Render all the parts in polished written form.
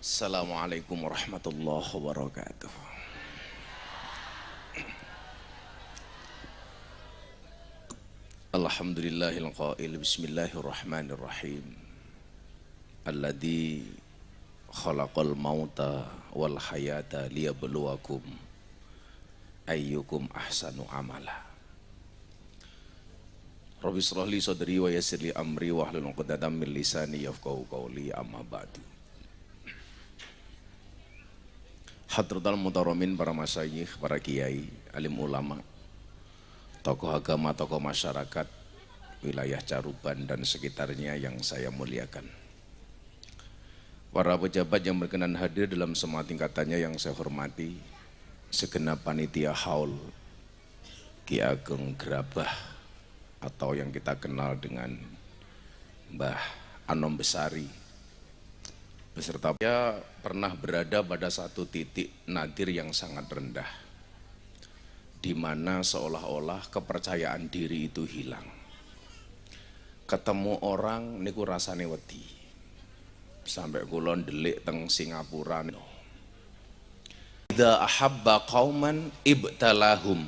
Assalamualaikum warahmatullahi wabarakatuh. Alhamdulillahil qail bismillahirrahmanirrahim. Alladzi khalaqal mauta wal hayata liyabluwakum ayyukum ahsanu amala. Rabbi shrah li sadri wa yassir li amri wahlul 'uqdatam min lisani yafqahu qawli amma ba'du. Hadratul mutaramin, para masyayikh, para kiai, alim ulama, tokoh agama, tokoh masyarakat, wilayah Caruban dan sekitarnya yang saya muliakan. Para pejabat yang berkenan hadir dalam semua tingkatannya yang saya hormati, segenap panitia haul Ki Ageng Gerabah atau yang kita kenal dengan Mbah Anom Besari, beserta saya pernah berada pada satu titik nadir yang sangat rendah, di mana seolah-olah kepercayaan diri itu hilang. Ketemu orang niku rasane wedi. Sampai kula ndelik teng Singapura. Idza ahabba qauman ibtalahum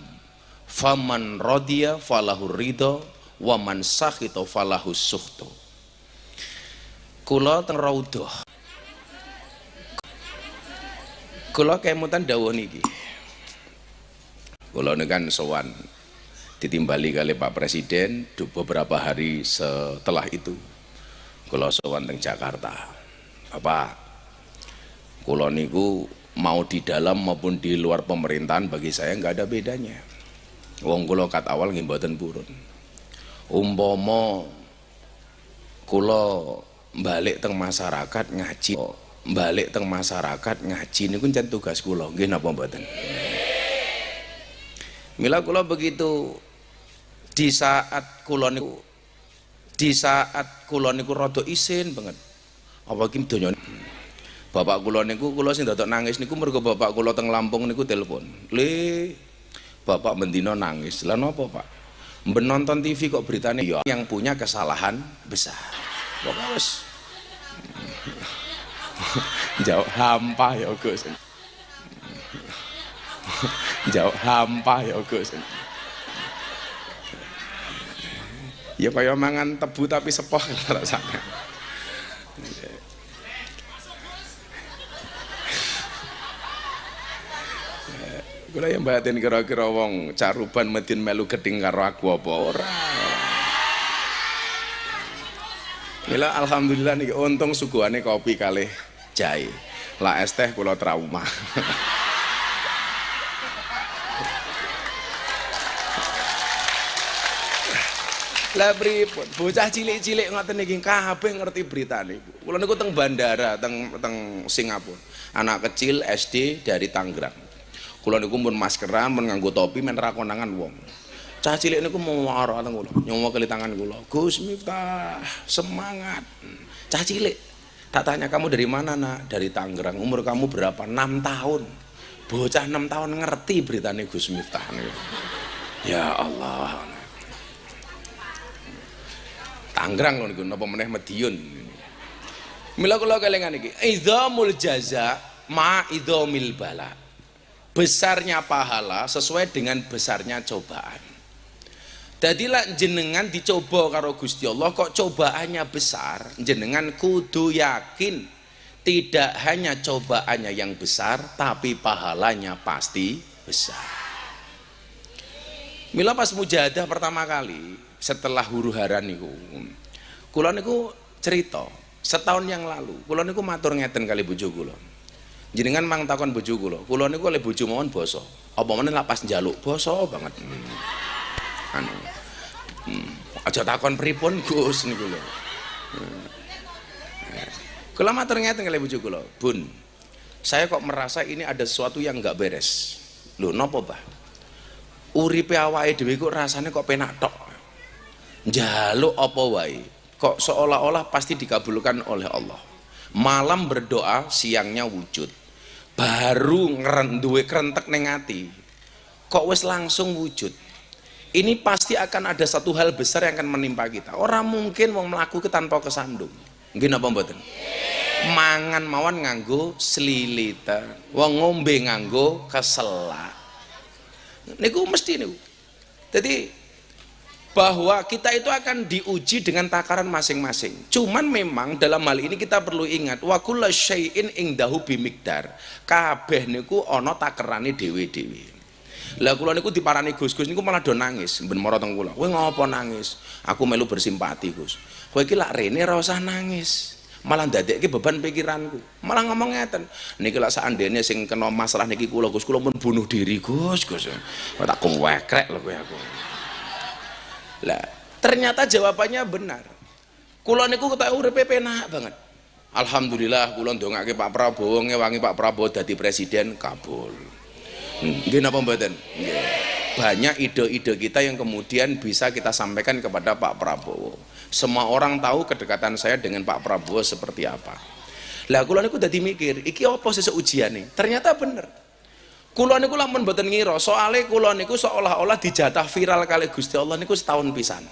faman radiya falahu ridha wa man sakhita falahu sukhtu. Kula teng Raudhah. Kula kemutan dawuh niki. Kula niku kan sowan ditimbali kali Pak Presiden, beberapa hari setelah itu kula sowan teng Jakarta. Bapak, kula niku mau di dalam maupun di luar pemerintahan bagi saya nggak ada bedanya. Wong kula kat awal nggih mboten purun. Umpama kula balik teng masyarakat ngaji, balik teng masyarakat ngaji niku jan tugas kula, nggih napa mboten? Mila kula begitu di saat kula niku rada isin banget. Apa ki donya bapak kula niku kula sing dadak nangis niku mergo bapak kula teng Lampung niku telepon. Le, bapak bendina nangis. Lah napa, Pak? Mben nonton TV kok beritane yang punya kesalahan besar. Pokoknya wis jauh hampa ya Gus. Jauh hampa ya Gus. Ya kaya mangan tebu tapi sepoh rasane. Kula yang batin kira-kira wong Caruban medin melu geding karo aku apa ora. Mila alhamdulillah niki untung suguhane kopi kalih jahe. Lah es teh kula trauma. Lah pripun? Bocah cilik-cilik ngoten niki kabeh ngerti berita niku. Kula niku teng bandara teng Singapura. Anak kecil SD dari Tangerang. Kula niku mun maskeran, mun nganggo topi, men ra konangan wong. Cah cilik niku mau marah teng kula, nyongokeli tangan kula. Gus Miftah, semangat. Cah cilik. Tak tanya, kamu dari mana, Nak? Dari Tangerang. Umur kamu berapa? 6 tahun. Bocah 6 tahun ngerti beritane Gus Miftah niku. Ya Allah. Tangerang lho niku napa meneh Madiun. Mila kula kelingan iki. Idzamul jaza ma idzamil bala. Besarnya pahala sesuai dengan besarnya cobaan. Dadilah jenengan dicoba karo Gusti Allah kok cobaannya besar, jenengan kudu yakin tidak hanya cobaannya yang besar tapi pahalanya pasti besar. Mila pas mujahadah pertama kali setelah huru-hara niku, kula niku cerita setahun yang lalu, kula niku matur ngeten kali bojo kula. Jenengan mang takon bojo kula niku oleh bojo mawon basa. Apa meneh lak pas njaluk basa banget. Aja takon pripun Gus niku lho. Kula matur ngeten kali bojo kula, Bun, saya kok merasa ini ada sesuatu yang enggak beres. Lho napa, Bah? Uripe awake dhewe kok rasane kok penak tok. Njaluk apa wae kok seolah-olah pasti dikabulkan oleh Allah. Malam berdoa, siangnya wujud. Baru duwe krentek ning ati, kok wis langsung wujud. Ini pasti akan ada satu hal besar yang akan menimpa kita. Orang mungkin wong mlaku tanpa kesandung. Nggih napa mboten? mangan mawon nganggo slilitan, wong ngombe nganggo keselak. Niku mesti niku. Jadi bahwa kita itu akan diuji dengan takaran masing-masing. Cuman memang dalam hal ini kita perlu ingat wa kullu syai'in indahu bimiqdar. Kabeh niku ana takerane dhewe-dhewe. Lah kula niku diparani Gus niku malah do nangis ben mara teng kula. Kowe ngopo nangis? Aku melu bersimpati, Gus. Kowe iki lak rene ora usah nangis. Malah ndadekke beban pikiranku. Malah ngomong ngeten. Niki lak sakandene sing kena masalah niki kula Gus, kula pun bunuh diri, Gus. Kok tak wekrek lho kowe aku. Lah, ternyata jawabannya benar. Kula niku ketok uripe penak banget. Alhamdulillah kula ndongake Pak Prabowo ngewangi Pak Prabowo dadi presiden kabul. Nggih napa mboten? Nggih. Banyak ide-ide kita yang kemudian bisa kita sampaikan kepada Pak Prabowo. Semua orang tahu kedekatan saya dengan Pak Prabowo seperti apa. Lah kula niku dadi mikir, iki apa sesuk ujiane? Ternyata bener. Kula niku lamun mboten ngira, soale kula niku seolah-olah dijatah viral kali Gusti Allah niku setahun pisan.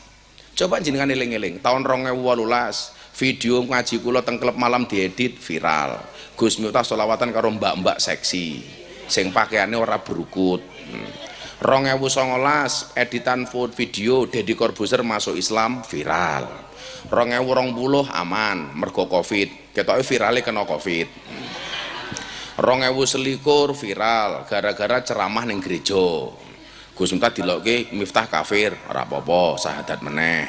Coba jenengan eling-eling, tahun 2018 video ngaji kula teng klub malam diedit viral. Gus Miftah selawatan karo mbak-mbak seksi sing pakaiane ora berukut. 2019 editan video Deddy Corbuzier masuk Islam viral. 2020 aman mergo Covid. Ketoke virale kena Covid. 2021 viral gara-gara ceramah ning gereja. Gus Miftah dilokke Miftah kafir, ora apa-apa, syahadat meneh.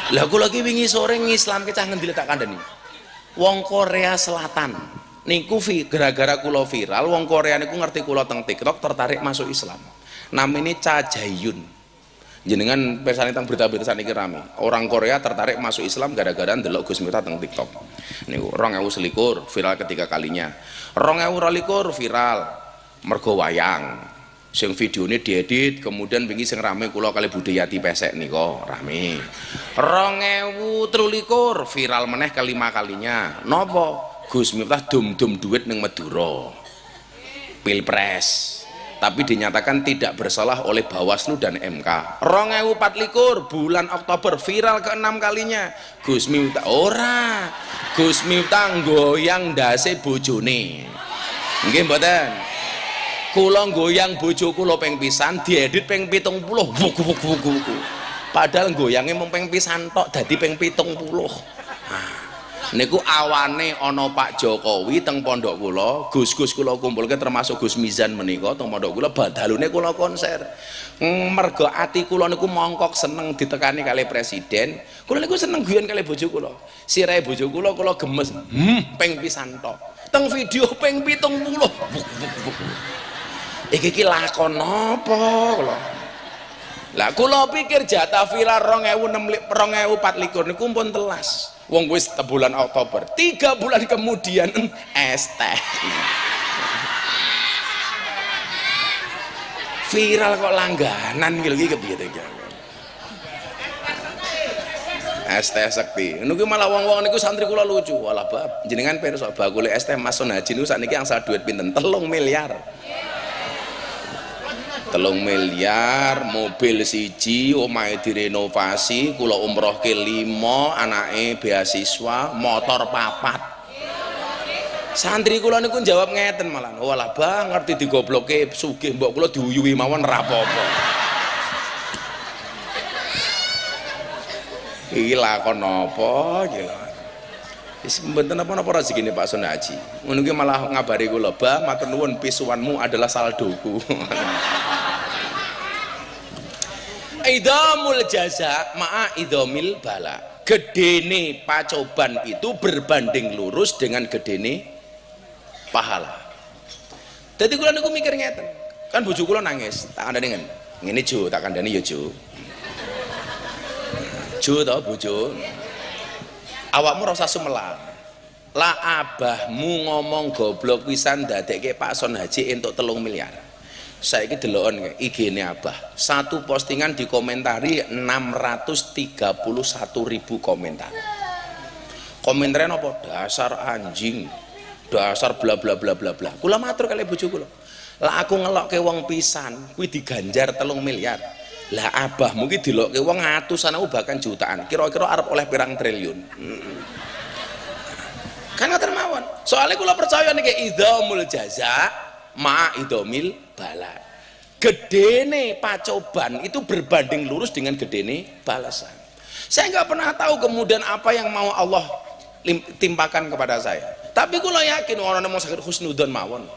Lah kula iki wingi sore ngislamke cah ngendi tak kandhani. Wong Korea Selatan. Niku gara-gara kula viral, wong Korea niku ngerti kula teng TikTok tertarik masuk Islam. Namanya Cha Jae-yun. Jenengan persane teng berita-berita saniki rame. Orang Korea tertarik masuk Islam gara-gara ndelok Gus Miftah teng TikTok. Niku 2021 viral ketiga kalinya. 2022 viral mergo wayang. Sing videone diedit kemudian wingi sing rame kula kali Budayati pesek nika rame. 2023 viral meneh kelima kalinya. Napa? Gus Miftah dum-dum duit ning Madura. Pilpres. Tapi dinyatakan tidak bersalah oleh Bawaslu dan MK. 2024 bulan Oktober viral ke-6 kalinya. Gus Miftah ora. Gus Miftah goyang ndase bojone. Nggih mboten? Kula goyang bojo kula ping pisan diedit ping 70. Wuku. Padahal goyange mung ping pisan tok dadi ping 70. Niku awane ana Pak Jokowi teng pondok kula, Gus-gus kula kumpulke termasuk Gus Mizan menika teng pondok kula badalune kula konser. Mergo ati kula niku mongkok seneng ditekani kali presiden. Kula niku seneng guyon kali bojo kula. Sirahe bojo kula gemes. Ping pisan tok. Teng video ping 70. Iki lakon apa kula? Lah kula pikir jatah viral 2024 niku pun telas. Wong wis bulan Oktober, 3 bulan kemudian es teh viral kok langganan iki kepiye to iki. Es teh sekti niku malah wong-wong niku santri kula lucu. Walah bab jenengan pirsa bakule es teh Mas Son Haji niku sakniki angsal duit pinten 3 miliar. 3 miliar, mobil siji, omahe direnovasi, kula umrohke 5, anake beasiswa, motor 4. Santri kula niku jawab ngeten malah, walah bang ngerti digobloke sugih mbok kula diuyuhi mawon ora apa-apa. Iki lakon apa iki lho. Wis mboten apa-apa rezekine Pak Son Haji. Ngono ki malah ngabari kula, "Bah, matur nuwun pisuwanmu adalah saldoku." Idhamul jaza ma'a idhamil bala. Gedene pacoban itu berbanding lurus dengan gedene pahala. Dadi kula niku mikir ngeten. Kan bojo kula nangis, tak kandhani ngene. Ngene Jo, tak kandhani ya Jo. Jo to bojo. Awakmu ora usah sumelang. Lah abahmu ngomong goblok pisan dadekke Pak Son Haji entuk 3 miliar. Saiki deloken IG-ne abah. Satu postingan dikomentari 631.000 komentar. Komentarnya apa? Dasar anjing, dasar bla bla bla bla bla. Kula matur kali bojo kula. Lah aku ngelokke wong pisan, kuwi diganjar 3 miliar. Lah abahmu ki dilokke wong atusan bahkan jutaan. Kira-kira arep oleh pirang triliun. Kan ngoten mawon. Soalnya kula percaya niki idzamul jaza ma idzamil bala. Gedene pacoban itu berbanding lurus dengan gedene balasan. Saya nggak pernah tahu kemudian apa yang mau Allah timpakan kepada saya. Tapi kula yakin orang mau sakit husnudzon mawon.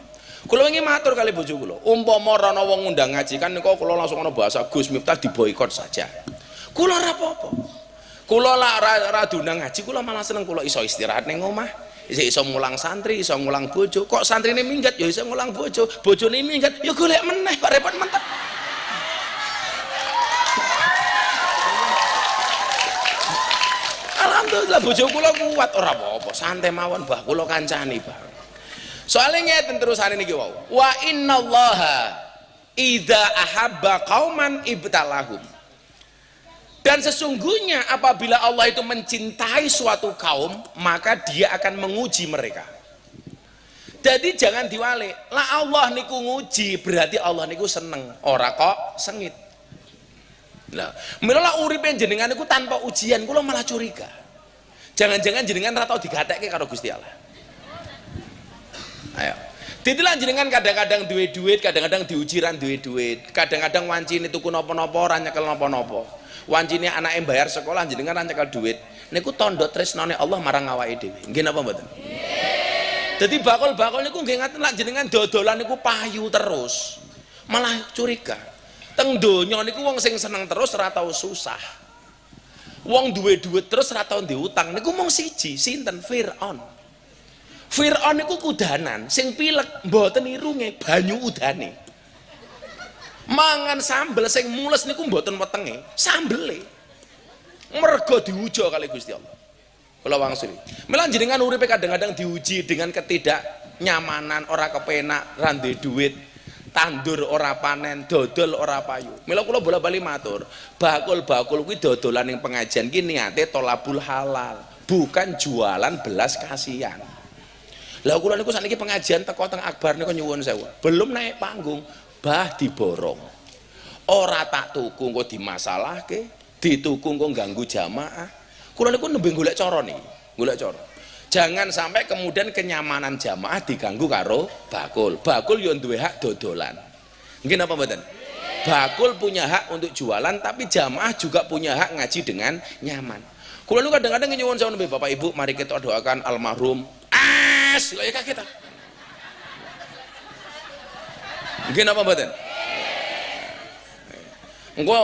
Kula ingin matur kali bojo kula. Umpama ana wong ngundang ngaji kan niku kula langsung ana bahasa Gus Miftah diboikot saja. Kula ora apa-apa. Kula ra diundang ngaji, kula malah seneng kula iso istirahat ning omah. Iso ngulang santri, iso ngulang bojo. Kok santrine minggat ya iso ngulang bojo, bojone minggat ya golek meneh, kok repot mentek. Alhamdulillah bojo kula kuat, ora apa-apa, santai mawon Mbah, kula kancani, Mbah. Soale ngeten terusane niki wau. Wa innallaha idza ahabba qauman ibtalahum. Dan sesungguhnya apabila Allah itu mencintai suatu kaum, maka dia akan menguji mereka. Jadi jangan diwalik. Lah Allah niku nguji, berarti Allah niku seneng. Ora kok sengit. Lah, mila uripe jenengan niku tanpa ujian, kula malah curiga. Jangan-jangan jenengan ra tau digatekke karo Gusti Allah. Ayo. Ditilah jenengan kadang-kadang duwe duit, kadang-kadang diuji ran duwe duit. Kadang-kadang wancine tuku napa-napa ora nyekel napa-napa. Wancine anake bayar sekolah jenengan ra nyekel duit. Niku tandha tresnane Allah marang awake dhewe. Nggih napa mboten? Nggih. Dadi bakul-bakul niku nggih ngaten lak jenengan dodolan niku payu terus. Malah curiga. Teng donya niku wong sing seneng terus ora tau susah. Wong duwe duit terus ora tau diutang niku mung siji, sinten? Firaun. Firaun niku kudanan sing pilek mboten irunge banyu udane. Mangan sambel sing mules niku mboten wetenge, sambele. Mergo diuja kali Gusti Allah. Kula wangsuli. Mila jenengan uripe kadang-kadang diuji dengan ketidaknyamanan, ora kepenak, ra duwe duit, tandur ora panen, dodol ora payu. Mila kula bola-bali matur, bakul-bakul kuwi dodolan ning pengajian ki niate tolabul halal, bukan jualan belas kasihan. Lah kula niku sakniki pengajian teko teng Akbar niku nyuwun sewu. Belum naik panggung, bah diborong. Ora tak tuku engko dimasalahke, dituku engko ganggu jamaah. Kula niku nembe golek cara niki, golek cara. Jangan sampai kemudian kenyamanan jamaah diganggu karo bakul. Bakul yo duwe hak dodolan. Nggih napa mboten? Bakul punya hak untuk jualan, tapi jamaah juga punya hak ngaji dengan nyaman. Kula niku kadang-kadang nyuwun sewu nembe Bapak Ibu, mari kita doakan almarhum lah ya kaget. Nggih napa mboten? Engko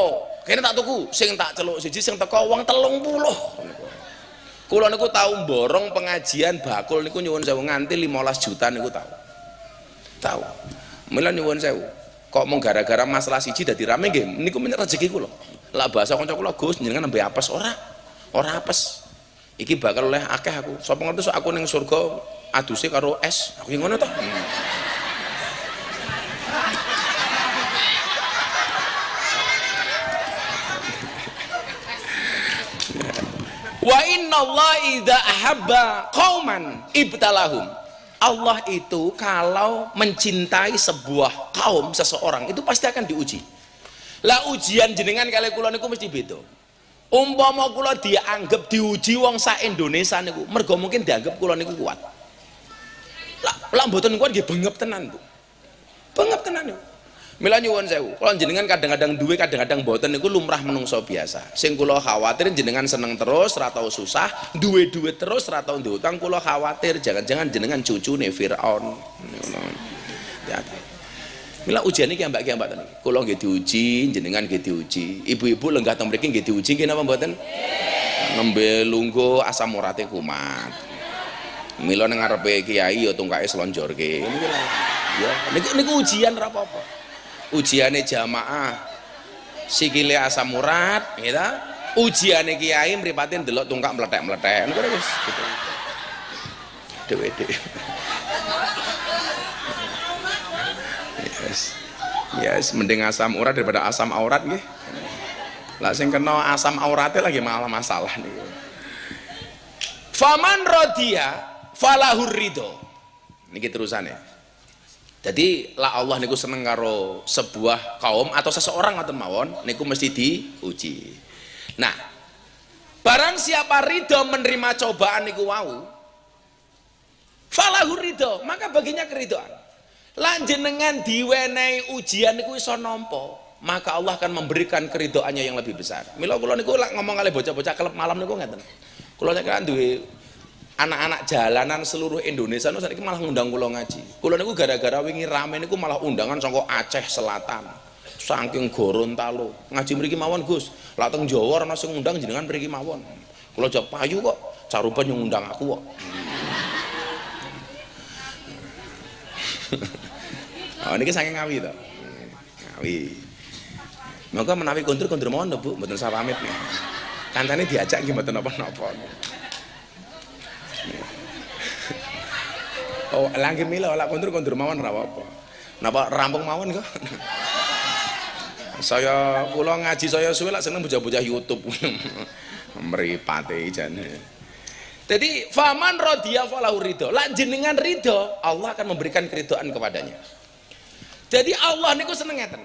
kene tak tuku, sing tak celuk siji sing teko wong 30. Kula niku tau mborong pengajian bakul niku nyuwun sewu nganti 15 juta niku tau. Tau. Mila nyuwun sewu. Kok mung gara-gara masalah siji dadi rame nggih, niku rezeki kula. Lah bahasa kanca kula, Gus, jenengan nembe apes ora? Ora apes. Iki bakal oleh akeh aku. Sapa ngerti sok aku ning surga aduse karo es. Aku ngono to. Wa innallaha idza ahabba qauman ibtalahum. Allah itu kalau mencintai sebuah kaum, seseorang itu pasti akan diuji. Lah ujian jenengan kali kula niku mesti beda. Umpama kula dianggap diuji wong sak Indonesia niku, mergo mungkin dianggap kula niku kuat. Lah mboten kuat nggih bengep tenan, Bu. Bengep tenan niku. Mila nyuwun sewu, kula jenengan kadang-kadang duwe, kadang-kadang mboten niku lumrah menungso biasa. Sing kula khawatir jenengan seneng terus, ora tau susah, duwe duit terus, ora tau diutang, kula khawatir jangan-jangan jenengan cucune Firaun. Hati-hati. Mila ujian iki mbak niki. Kula nggih diuji, jenengan nggih diuji. Ibu-ibu lenggah teng mriki nggih diuji nggih napa mboten? Nembe lungguh asam urate kumat. Mila ning ngarepe kiai ya tungkake slonjorke. Niku lho. Ya, niku ujian ora apa-apa. Ujiane jamaah sikile asam urat, ya ta? Ujiane kiai mripate ndelok tungkak meletek-meletek. Niku wis gitu. Dewe-dewe. Yes, mending asam urat daripada asam aurat nggih. Lah sing kena asam aurate lagi malah masalah niku. Faman radiya falahur ridho. Niki terusane. Jadi lah Allah niku seneng karo sebuah kaum atau seseorang atau mawon niku mesti diuji. Nah, barang siapa ridho menerima cobaan niku wau, falahu ridho, maka baginya keridhaan. Lan jenengan diwenehi ujian niku iso nampa, maka Allah akan memberikan keridhaannya yang lebih besar. Mila kula niku lak ngomong kali bocah-bocah klub malam niku ngeten. Kula nek kan duwe anak-anak jalanan seluruh Indonesia niku saiki malah ngundang kula ngaji. Kula niku gara-gara wingi rame niku malah undangan saka Aceh Selatan. Saking Gorontalo. Ngaji mriki mawon Gus. Lah teng Jawa ana sing ngundang jenengan mriki mawon. Kula jawab payu kok, caruban yang ngundang aku kok. Oh niki saking Ngawi to. Ngawi. Monggo menawi kondur mawon lho Bu, mboten usah pamit nih. Kancane diajak nggih mboten napa-napa. Oh, langge mila lak kondur mawon ora apa-apa. Napa rampung mawon kok. Saya kula ngaji saya suwe lak seneng bocah-bocah YouTube. Mripate jane. Jadi faman radhiya falahu ridho. Lak jenengan ridho, Allah akan memberikan keridhaan kepadanya. Jadi Allah niku seneng ngeten.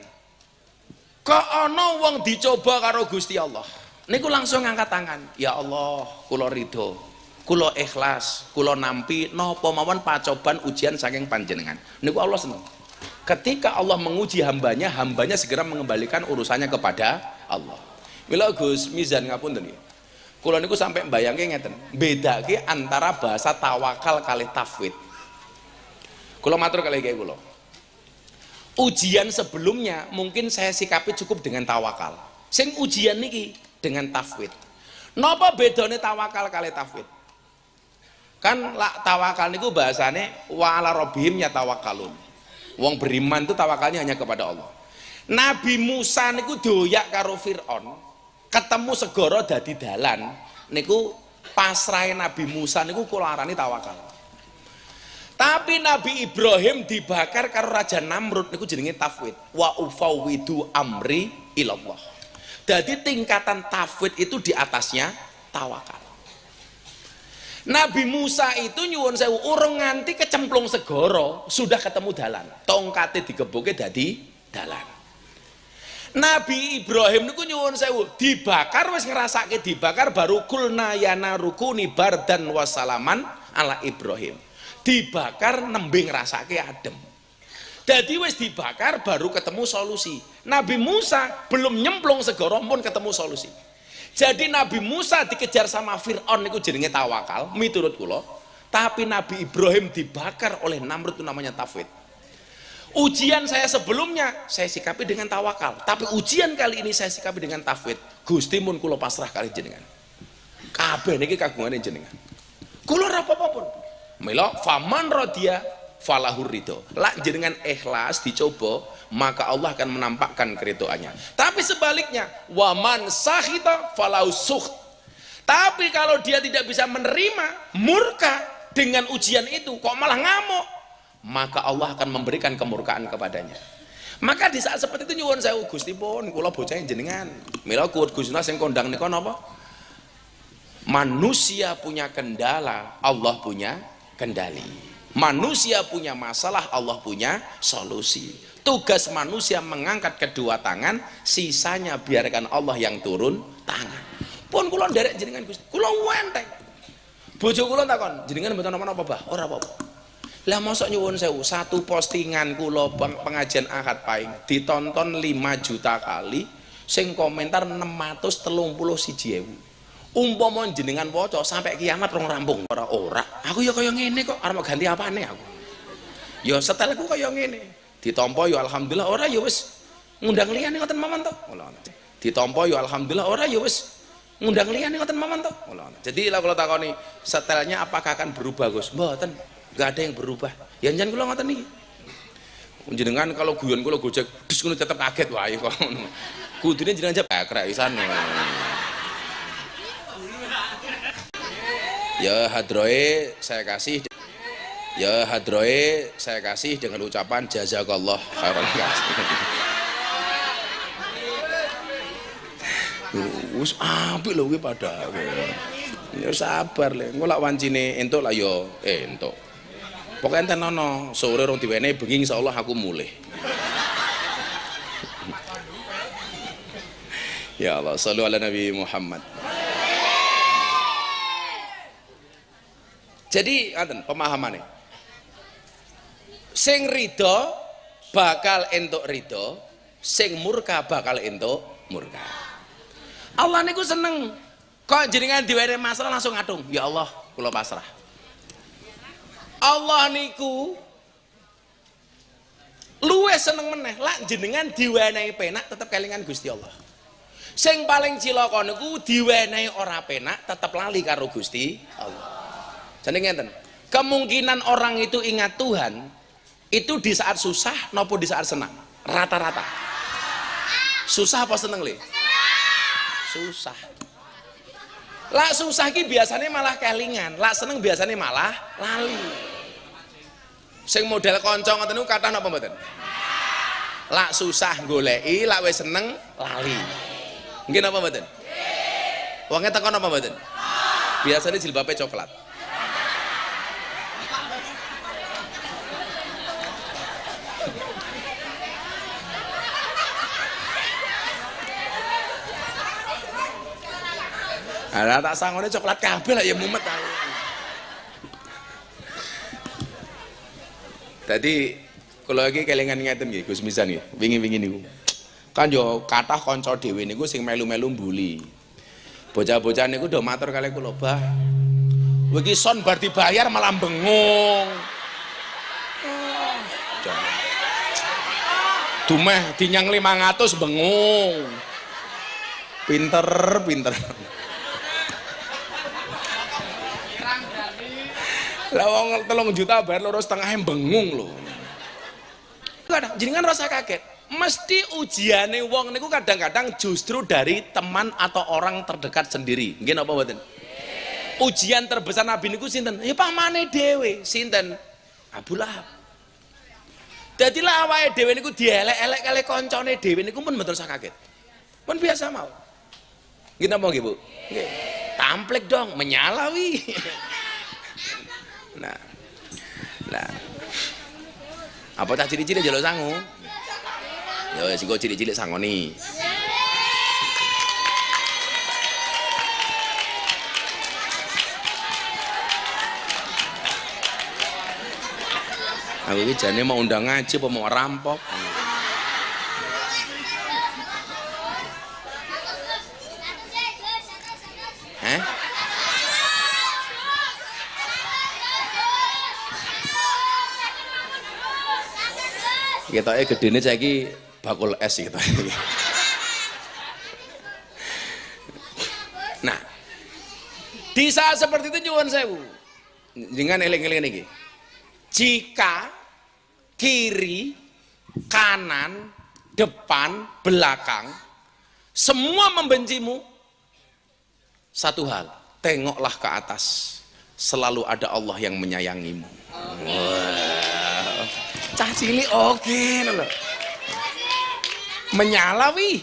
Kok ana wong dicoba karo Gusti Allah. Niku langsung ngangkat tangan. Ya Allah, kula ridho. Kula ikhlas, kula nampi napa mawon pacoban ujian saking panjenengan. Niku Allah seneng. Ketika Allah menguji hambanya, hambanya segera mengembalikan urusannya kepada Allah. Mila Gus Mizan ngapunten nggih. Kula niku sampai mbayangke ngeten, bedake antara bahasa tawakal kali tafwid. Kula matur kalih kiai kula. Ujian sebelumnya mungkin saya sikapi cukup dengan tawakal. Sing ujian niki dengan tafwid. Napa bedane tawakal kali tafwid? Kan lak tawakal niku bahasane wa ala rabbihim yatawakkalun. Wong beriman itu tawakalnya hanya kepada Allah. Nabi Musa niku doyak karo Fir'aun, ketemu segara dadi dalan, niku pasrahe Nabi Musa niku kula arani tawakal. Tapi Nabi Ibrahim dibakar karo Raja Namrud niku jenenge tafwid. Wa ufawwidu amri ilallah. Jadi tingkatan tafwid itu di atasnya tawakal. Nabi Musa itu nyuwun sewu urung nganti kecemplung segara sudah ketemu dalan. Tongkate digebuke dadi dalan. Nabi Ibrahim niku nyuwun sewu dibakar wis ngrasake dibakar baru kulna yana rukuni bardan wasalaman ala Ibrahim. Dibakar nembe ngrasake adem. Jadi wis dibakar baru ketemu solusi. Nabi Musa belum nyemplung segara pun ketemu solusi. Jadi Nabi Musa dikejar sama Fir'aun itu jenenge tawakal miturut kula. Tapi Nabi Ibrahim dibakar oleh Namrud itu namanya tafwid. Ujian saya sebelumnya saya sikapi dengan tawakal, tapi ujian kali ini saya sikapi dengan tafwid. Gusti mun kula pasrah kali jenengan. Kabeh niki kagungane jenengan. Kula ora apa-apa pun. Mila faman radhiya falahur ridho. Lak jenengan ikhlas dicoba, maka Allah akan menampakkan keridhaannya. Tapi sebaliknya, waman sahita falahu sukht. Tapi kalau dia tidak bisa menerima, murka dengan ujian itu, kok malah ngamuk, maka Allah akan memberikan kemurkaan kepadanya. Maka di saat seperti itu nyuwun sewu Gusti pun kula bocah jenengan. Mila kuwat Gustina sing kondang nika napa? Manusia punya kendala, Allah punya kendali. Manusia punya masalah, Allah punya solusi. Tugas manusia mengangkat kedua tangan, sisanya biarkan Allah yang turun tangan. Pun kula nderek jenengan Gusti, kula enteng. Bojo kula takon, jenengan mboten napa-napa, Bah? Ora apa-apa. Lah mosok nyuwun sewu, satu postingan kula pengajian Ahad Pahing ditonton 5 juta kali, sing komentar 631.000. Umpama jenengan waca sampai kiamat rong rampung ora aku ya kaya ngene kok arep ganti apane aku ya setelku kaya ngene ditampa ya alhamdulillah ora ya wis ngundang liyane ngoten mawon to ditampa ya alhamdulillah ora ya wis ngundang liyane ngoten mawon to jadi lah kula takoni setelnya apakah akan berubah Gus mboten enggak ada yang berubah ya njen kula ngoten niki jenengan kalau guyon kula gojek dus ngono tetep kaget wae kok ngono kudune jenengan jep krek pisan. Ya hadroe saya kasih dengan ucapan jazakallah khairan kasih. Wis apik lho kuwi padha. Ya sabar le. Engko lak wancine entuk lah ya entuk. Pokoke enten ana sore rong diwenehi bengi insyaallah aku mulih. Ya Allah, shallu ala Nabi Muhammad. Jadi ngaten pemahamannya. Sing ridho bakal entuk ridho, sing murka bakal entuk murka. Allah niku seneng kok jenengan diwenehi masalah langsung ngatung, ya Allah kula pasrah. Allah niku luwih seneng meneh lak jenengan diwenehi penak tetep kelingan Gusti Allah. Sing paling cilaka niku diwenehi ora penak tetep lali karo Gusti Allah. Jadi ngeten, kemungkinan orang itu ingat Tuhan itu di saat susah nopo di saat senang? Rata-rata susah apa seneng le? Susah. Lak susah ki biasanya malah kelingan, lak seneng biasanya malah lali. Sing model kanca ngoten niku kathah napa mboten? Lak susah goleki, lak wis seneng lali. Nggih napa mboten? Wonge teko napa mboten? Biasanya jilbabe coklat. Nah, tak sangone coklat kabeh lah ya mumet aku. Tadi kalau lagi kelingan ngeten nggih Gus Misan nggih, wingi-wingi niku. Kan yo kathah kanca dhewe niku sing melu-melu mbuli. Bocah-bocah niku do matur kalih kula, "Bah, kowe iki son bar dibayar malah bengung." Dumeh dinyang 500 bengung. Pinter. Lah wong 3 juta bayar 2,5 bengung lho. Kadang jenengan rasa kaget. Mesti ujiane wong niku kadang-kadang justru dari teman atau orang terdekat sendiri. Nggih napa mboten? Ujian terbesar Nabi niku sinten? Ya pamane dhewe, sinten? Abu Lahab. Dadilah awake dhewe niku dielek-elek kali koncone dhewe niku pun mboten usah kaget. Pun biasa mau. Nggih napa nggih, Bu? Nggih. Tamplik dong, menyalawi. Nah, apa cah cilik-cilik jaluk sangu? Ya wis engko cilik-cilik sangoni. Aku iki jane mau undang ngaji apa mau rampok. Ketoke gedene saiki bakul es gitu. Nah, di saat seperti itu nyuwun sewu. Jangan eling-eling niki. Jika kiri, kanan, depan, belakang semua membencimu, satu hal, tengoklah ke atas. Selalu ada Allah yang menyayangimu. Cah cilik oke lho. Menyalawi.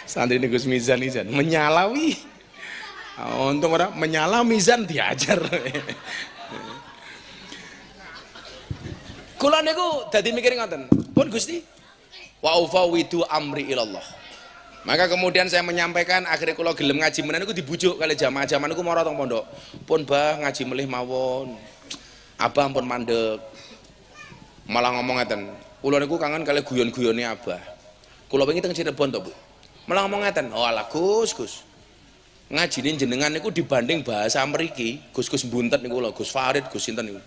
Santri ini Gus Mizan izan menyalawi. Untung orang menyala mizan diajar. Kula niku dadi mikir ngoten. Pun Gusti, wa ufawwidu amri ilallah. Maka kemudian saya menyampaikan akhirnya kalau gelem ngaji menan niku dibujuk kali jamaah-jamaah niku mara teng pondok. Pun Bah ngaji melih mawon. Abah pun mandek. Malah ngomong ngeten, kula niku kangen kali guyon-guyone Abah. Kula wingi teng Cirebon to, Bu. Malah ngomong ngeten, "Oh alah Gus. Ngajine jenengan niku dibanding bahasa mriki, Gus buntet niku lho, Gus Farid, Gus sinten niku.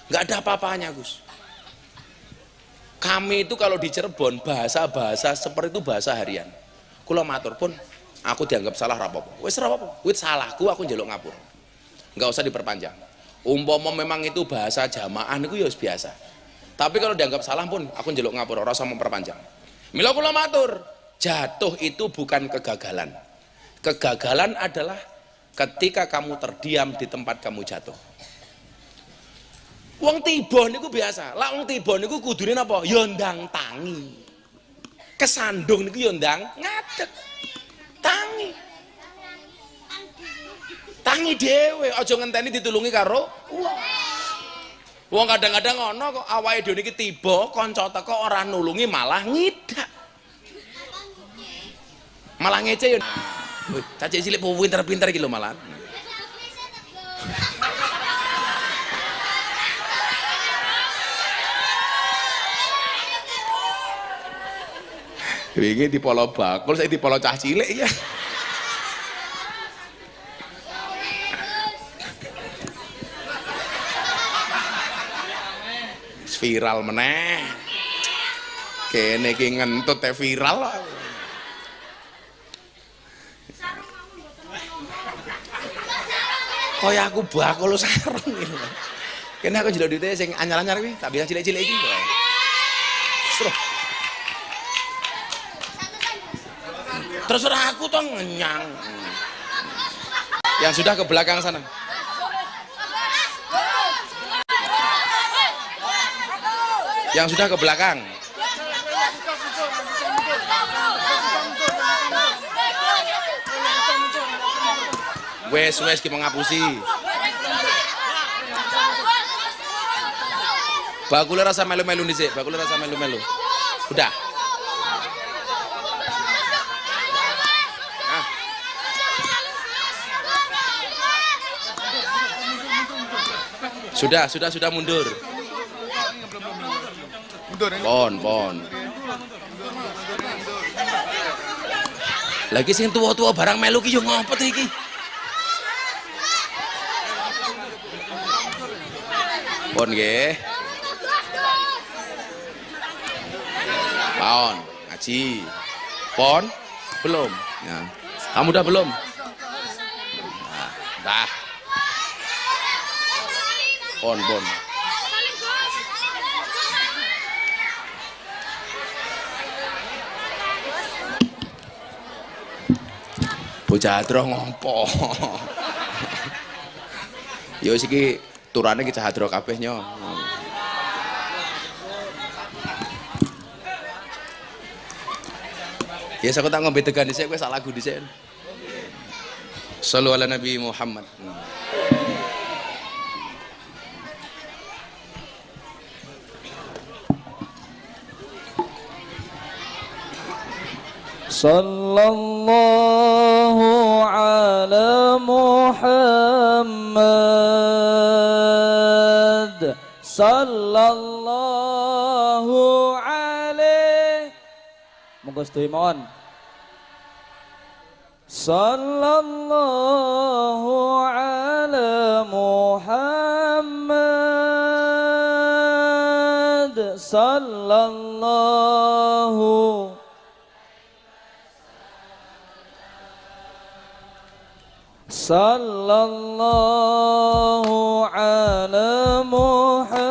Enggak ada apa-apanya, Gus. Kami itu kalau di Cirebon bahasa-bahasa seperti itu bahasa harian. Kula matur pun aku dianggap salah rapopo. Wis rapopo, wit salahku aku njaluk ngapura. Enggak usah diperpanjang. Umpama memang itu bahasa jamaah niku ya biasa. Tapi kalau dianggap salah pun aku njaluk ngapura, ora usah memperpanjang. Mila kula matur, jatuh itu bukan kegagalan. Kegagalan adalah ketika kamu terdiam di tempat kamu jatuh. Wong tiba niku biasa. Lah wong tiba niku kudune napa? Ya ndang tangi. Kesandung niku ya ndang ngadeg. Tangi dhewe, aja ngenteni ditulungi karo wong kadang-kadang ngono kok awake dhewe niki tiba, kanca teko ora nulungi malah ngidak. Malah ngece ya. Wih, cah cilik pinter-pinter iki lho malah. Wingi dipolo bakul, saya dipolo cah cilik ya. Viral meneh. Kene iki ngentut teh viral. Kaya aku bakul sarung iki. Kene aku njeluk duite sing anyar-anyar kuwi, tak bisa cilik-cilik iki. Terus aku toh ngenyang. Yang sudah ke belakang sana. Yang sudah ke belakang. Wes kita ngapusi. Bakule rasa melu-melu dhisik, bakule rasa melu-melu. Udah. Sudah mundur. Pon. Lagi sing tua-tua barang melu ki yo ngopo to iki? Pon nggih. Pon, ngaji. Pon, belum. Ya. Kamu udah belum? Nah, dah. Pon. Bocah hadroh ngopo. Yo iki turane ki cah hadroh kabeh nyo. Ya aku tak ngombe tegan dhisik kowe sak lagu dhisik. Shallu ala Nabi Muhammad. Sallallahu ala Muhammad. Sallallahu alaihi. Monggo sedaya mawon. Sallallahu ala Muhammad. Sallallahu ala Muhammad.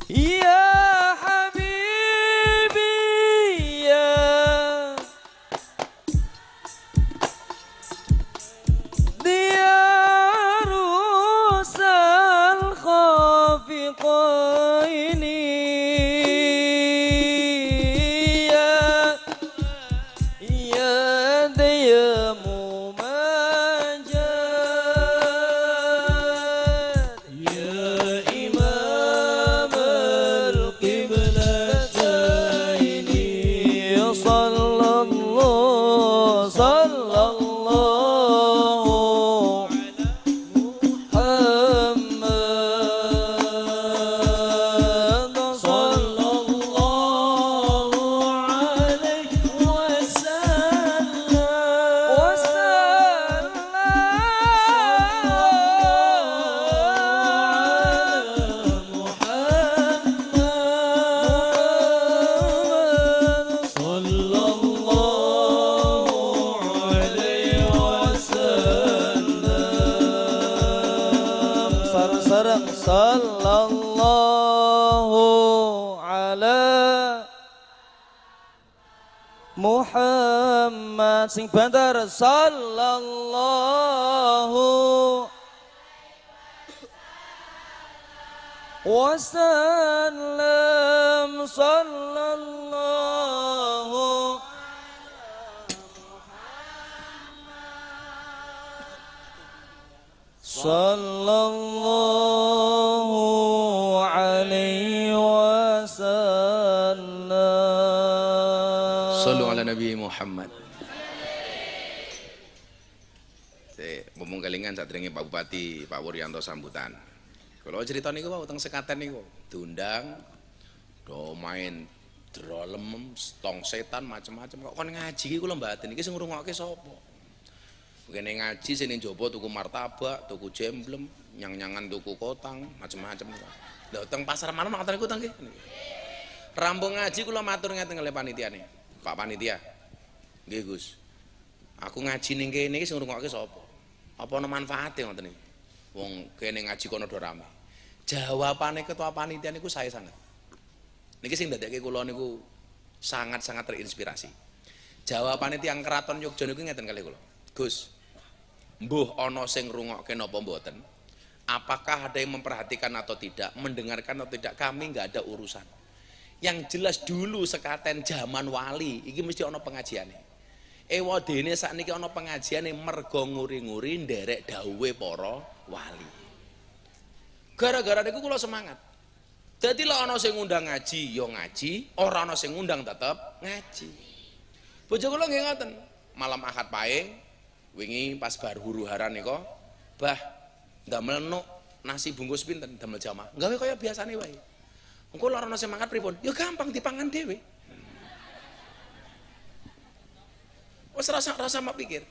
Ya Habibi ya Diyarusal khafiqaini ya dayamu majad ya imam al-qiblataini sallallahu sareng sallallahu ala Muhammad sing banter sallallahu wasallam sallallahu sallallahu alaihi wasallam. Sallu ala Nabi Muhammad. Ngomong kelingan saat dringi Pak Bupati Pak Wuryanto sambutan. Kalau cerita niku Pak utang sekaten niku diundang do main drolem stong setan macam-macam kok kon ngaji iki kula mbaten iki sing ngrungokke sapa? Kene ngaji sini jopo tuku martabak, tuku jemblem, nyang-nyangan tuku kotang, macam-macam. Lha teng pasar malam ngoten niku teng nggih. Rampung ngaji kula matur ngeten kali panitiane. Pak panitia. Nggih Gus. Aku ngaji ning kene iki sing ngrungokke sapa? Apa ana manfaate ngoten niku? Wong kene ngaji kono do rame. Jawabane ketua panitia niku saya sangat. Niki sing ndadekke kula niku sangat-sangat terinspirasi. Jawabane tiyang keraton Yogya niku ngeten kali kula. Gus, mbuh ana sing ngrungokke napa mboten? Apakah ada yang memperhatikan atau tidak, mendengarkan atau tidak, kami nggak ada urusan. Yang jelas dulu sekaten zaman wali, iki mesti ana pengajiane. Ewadene sakniki ana pengajiane mergo nguri-nguri nderek dawuhe para wali. Gara-gara niku kula semangat. Dadi lek ana sing ngundang ngaji, ya ngaji, ora ana sing ngundang tetep ngaji. Bojo kula nggih ngoten, malam Ahad Pahing wingi pas bar huru-hara nika, Bah, ndamel nuk nasi bungkus pinten damel jamaah. Gawe kaya biasane wae. Engko lek ana semangat pripun? Ya gampang dipangan dhewe. Wes rasa mak pikir.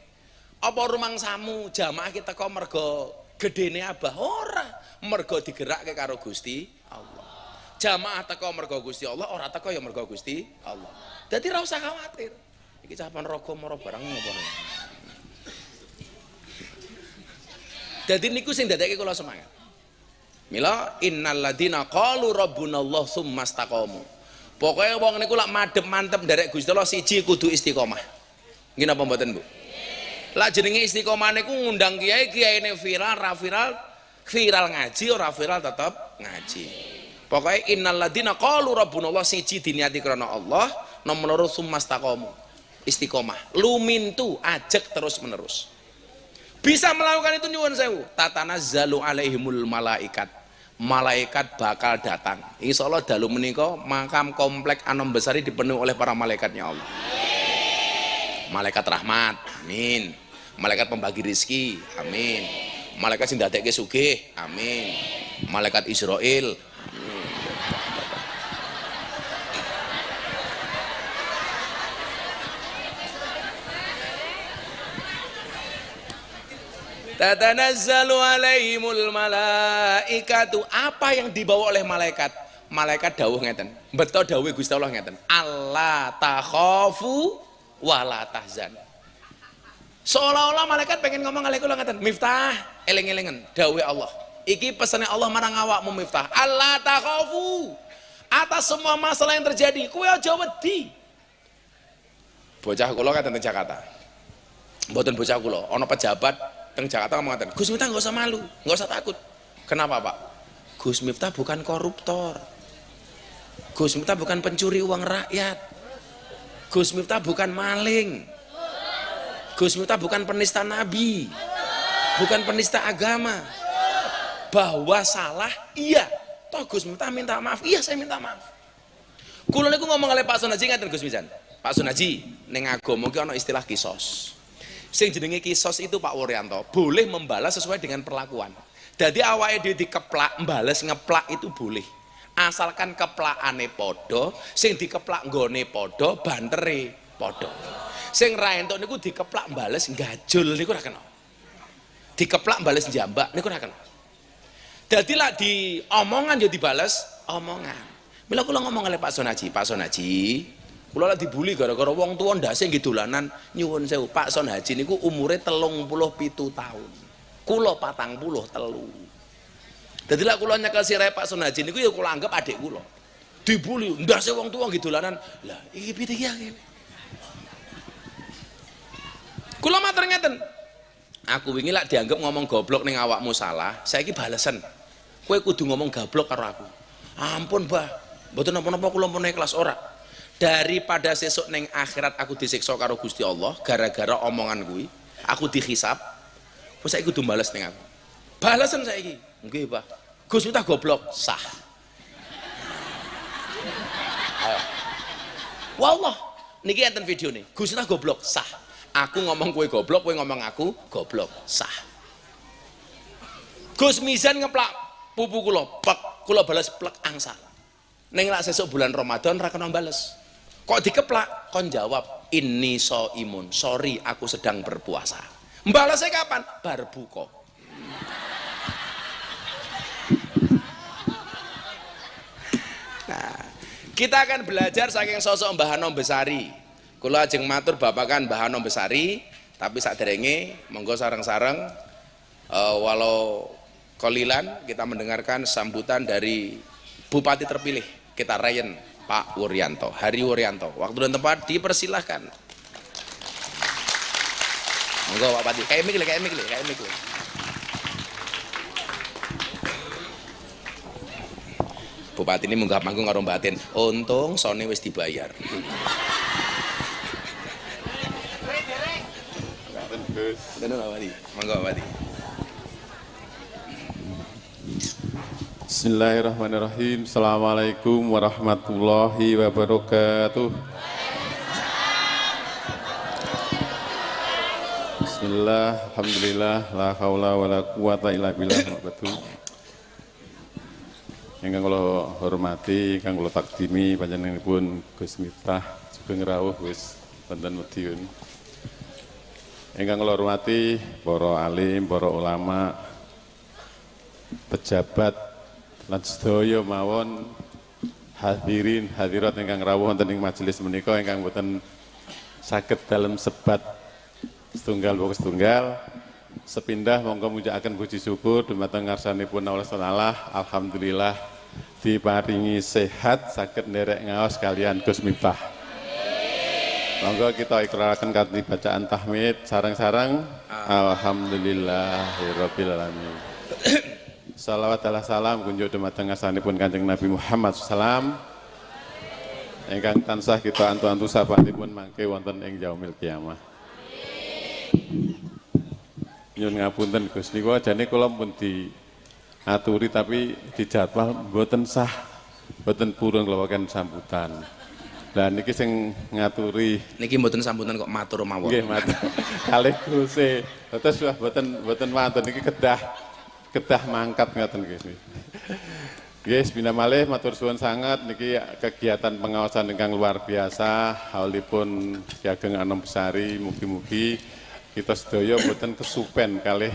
Apa rumangsamu jamaah kita kok mergo gedene Abah? Ora, mergo digerakke karo Gusti Allah. Jamaah teko mergo Gusti Allah, ora teko ya mergo Gusti Allah. Dadi ora usah khawatir. Iki capan raga mara barang ngopo. Dadi niku sing ndadekke kula semangat. Mila innal ladina qalu rabbunallah tsumastaqamu. Pokoke wong niku lak madhep mantep nderek Gusti Allah siji kudu istiqomah. Nggih napa mboten, Bu? Lah jenenge istiqomah niku ngundang kiai-kiyaine viral, ra viral, viral ngaji ora viral tetep ngaji. Pokoke innal ladina qalu rabbunallah siji diniati krana Allah, nomor loro tsumastaqamu. Istiqomah, lumintu ajek terus menerus. Bisa melakukan itu nyuwun sewu, tatanazzalu alaihimul malaikat. Malaikat bakal datang. Insyaallah dalu menika makam komplek Anom Besari dipenuhi oleh para malaikatnya Allah. Malaikat rahmat, amin. Malaikat pembagi rizki, amin. Malaikat sing dadekke sugih, amin. Malaikat Israil, amin. Tatanazzalu alaihimul malaikatu. Apa yang dibawa oleh malaikat? Malaikat dawuh ngeten. Beto dawuh Gusti Allah ngeten. Allah takhafu wa la tahzan. Seolah-olah malaikat pengen ngomong kali kula ngeten. Miftah, eling-elingan dawuh Allah. Iki pesane Allah marang awakmu Miftah. Allah takhafu. atas semua masalah yang terjadi kowe aja wedi. Bocah kula kan teng Jakarta, mboten bocah kula, ana pejabat teng Jakarta ngomong ngaten, Gus Miftah nggak usah malu, nggak usah takut. Kenapa Pak? Gus Miftah bukan koruptor, Gus Miftah bukan pencuri uang rakyat, Gus Miftah bukan maling, Gus Miftah bukan penista nabi, bukan penista agama. Bahwa salah, iya. Toh Gus Miftah minta maaf, iya saya minta maaf. Kula niku ngomong oleh Pak Sonaji ngaten Gus Mizan. Pak Sonaji, ning agama ki ana istilah kisos. Sing jenenge kisos itu Pak Wuryanto, boleh membalas sesuai dengan perlakuan. Jadi awake dhewe dikeplak, mbales ngeplak itu boleh. Asalkan keplakane padha, sing dikeplak nggone padha, bantere padha. Sing ra entuk niku dikeplak mbales gajul niku ora kena. Dikeplak mbales njambak niku ora kena. Jadi lah di omongan ya dibales omongan. Mila kula ngomong oleh Pak Sonaji, Pak Sonaji, kula lagi dibully gara-gara wong tuwa ndase nggih dolanan nyuwun sewu. Pak Sonaji niku umure 37 tahun. Kula 43. Dadi lah kula nyekel sirahe Pak Sonaji niku ya kula anggap adik kula. Dibully, ndase wong tuwa nggih dolanan. Lah iki piye iki ngene. Kula matur ngeten. Aku wingi lak dianggap ngomong goblok ning awakmu salah, saiki balesen. Kowe kudu ngomong goblok karo aku. Ampun, Mbah. Mboten napa-napa kula pun ikhlas ora. Daripada sesuk ning akhirat aku disiksa karo Gusti Allah gara-gara omongan kuwi, aku dihisab. Wes saiki kudu bales ning aku. Balesen saiki. Nggih, Mbah. Gus Miftah goblok, sah. Ayo. Wallah, niki enten videone. Gus Miftah goblok, sah. Aku ngomong kowe goblok, kowe ngomong aku goblok, sah. Gus Mizan ngeplak pupu kula, plek, kula balas plek angsal. Ning lak sesuk bulan Ramadan ra kena bales. Kok dikeplak? Kon jawab, "Inni shaimun." Sorry, aku sedang berpuasa. Mbalesnya kapan? Bar buka. Nah, kita akan belajar saking sosok Mbah Hanom Besari. Kula ajeng matur babakan Mbah Hanom Besari, tapi saderenge monggo sareng-sareng walau kolilan kita mendengarkan sambutan dari Bupati terpilih kita Rayen Pak Wuryanto, Hari Wuryanto. Waktu dan tempat dipersilahkan. Monggo Pak Bupati, kayak mikir. Bupati ini munggah manggung karo batin. Untung sone wis dibayar. Monggo Pak Bupati. Bismillahirrahmanirrahim. Assalamualaikum warahmatullahi wabarakatuh. Bismillah, alhamdulillah, la haula wala quwata illa billah. Ingkang kula hormati, ingkang kula takdimi panjenenganipun Gus Miftah Sugeng rawuh wis wonten Madiun. Ingkang kula hormati para alim, para ulama, pejabat lan sedaya mawon hadirin hadirat ingkang rawuh wonten ing majelis menika ingkang boten saged dalem sebat setunggal boten setunggal sepindah monggo mujahaken puji syukur dumateng ngarsanipun Allah Taala. Alhamdulillah diparingi sehat saged nderek ngaos kalian Gus Miftah. Monggo kita ikraraken kanthi bacaan tahmid sareng-sareng. Alhamdulillahirabbil alamin. Salawat ala salam kunjuk dumateng ngarsanipun Kanjeng Nabi Muhammad SAW ingkang tansah kita antu-antu sabatipun mangke wonten ing yaumil kiamah. Nyun ngapunten Gus niku jane kula pun diaturi tapi dijadwal mboten sah, mboten purun kula waken sambutan. Lah niki sing ngaturi niki mboten sambutan kok matur mawon. Nggih matur. Kalih Guse. Terus mboten wonten niki kedah mangkat ngaten guys. Guys, bina malih matur suwun sangat niki kegiatan pengawasan ingkang luar biasa haulipun Ki Ageng Hanom Besari mugi-mugi kita sedaya mboten kesupen kalih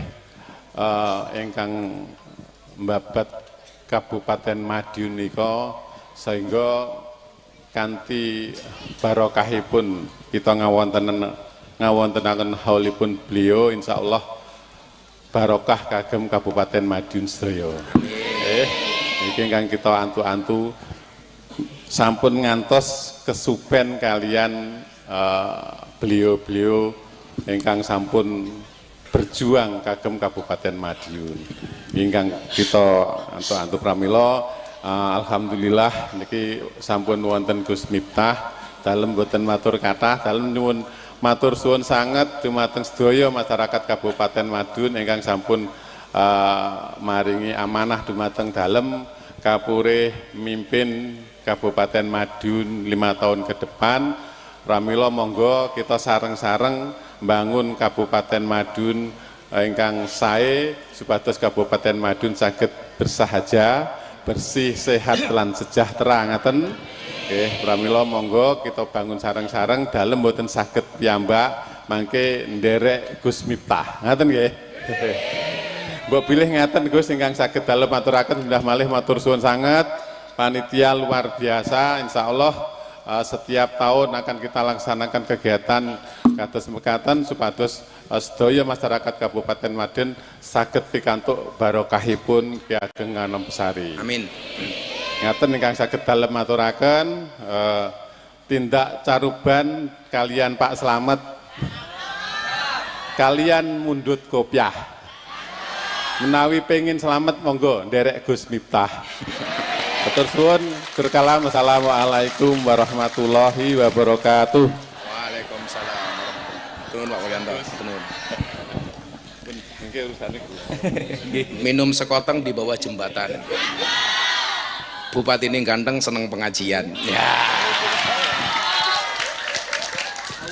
ingkang mbabat Kabupaten Madiun nika sehingga kanthi barokahipun kita ngawontenaken haulipun beliau insyaallah barokah kagem Kabupaten Madiun sedaya. Niki ingkang kita antu-antu sampun ngantos kesupen kalian beliau-beliau ingkang sampun berjuang kagem Kabupaten Madiun. Ingkang kita antuk pramila, alhamdulillah niki sampun wonten Gus Miftah dalem boten matur kathah, dalem nyuwun matur suwun sanget dumateng sedaya masyarakat Kabupaten Madiun ingkang sampun maringi amanah dumateng dalem kapurih mimpin Kabupaten Madiun 5 tahun ke depan. Pramila monggo kita sareng-sareng bangun Kabupaten Madiun ingkang sae supados Kabupaten Madiun saged bersahaja, bersih, sehat lan sejahtera ngaten. Nggih, pramila monggo kita bangun sareng-sareng dalem boten saged piyambak mangke nderek Gus Miftah. Ngaten nggih. Mbok pilih ngaten Gus ingkang saged dalem maturaken sundah malih matur suwun sanget. Panitia luar biasa, insyaallah setiap tahun akan kita laksanakan kegiatan kados mekaten supados sedaya masyarakat Kabupaten Madiun saged pikantuk barokahipun Ki Ageng Anom-Besari. Amin. Ngaten ingkang saged dalem maturaken tindak caruban kalian Pak Slamet, kalian mundut kopiah. Menawi pengin selamat monggo nderek Gus Miftah. Matur suwun, berkalam. Assalamualaikum warahmatullahi wabarakatuh. Waalaikumsalam warahmatullahi. Tenun Pak Wiyanto, tenun. Minum sekoteng di bawah jembatan. Bupati ini ganteng seneng pengajian. Ya.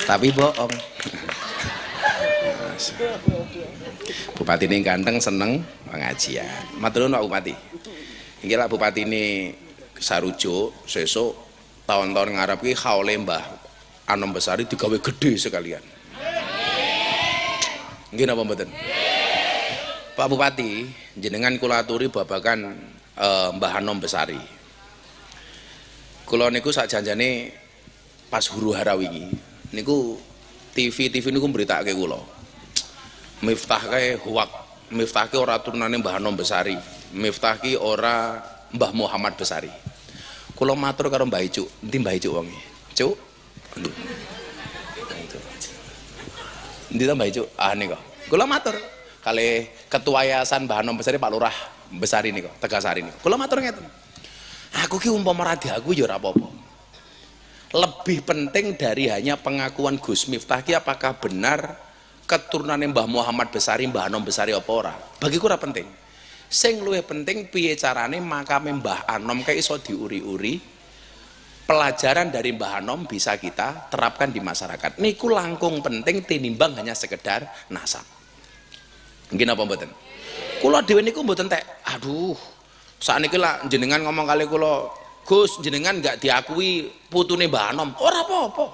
Tapi bohong. Bupati ini ganteng seneng pengajian. Matur nuwun Pak Bupati. Iki lah Bupati ini sarujuk sesuk tahun-tahun ngarep iki haule Mbah Anom-Besari digawe gede sekalian. Nggih napa mboten? Pak Bupati, jenengan kula aturi babagan Mbah Anom-Besari. Kula niku sakjanjane pas huru hara wingi niku TV niku mberitake kula. Miftah kae huwak, Miftah ki ora turunane Mbah Anom-Besari. Miftah ki ora Mbah Muhammad Besari. Kula matur karo Mbah Icuk, endi Mbah Icuk wonge? Cuk. Endi ta Mbah Icuk? Ah nika. Kula matur kalih Ketua Yayasan Mbah Anom-Besari Pak Lurah Besari nika, Tegasari nika. Kula matur ngeten. Aku ki umpama radi aku ya ora apa-apa. Lebih penting dari hanya pengakuan Gus Miftah ki apakah benar keturunane Mbah Muhammad Besari, Mbah Anom-Besari apa ora? Bagiku ora penting. Sing luwih penting piye carane makame Mbah Anom kayak iso diuri-uri, pelajaran dari Mbah Anom bisa kita terapkan di masyarakat. Niku langkung penting tinimbang hanya sekedar nasab. Nggih napa mboten? Kula dhewe niku mboten tek. Aduh, sakniki lah jenengan ngomong kali kula, Gus jenengan nggak diakui putune Mbah Anom. Ora apa-apa.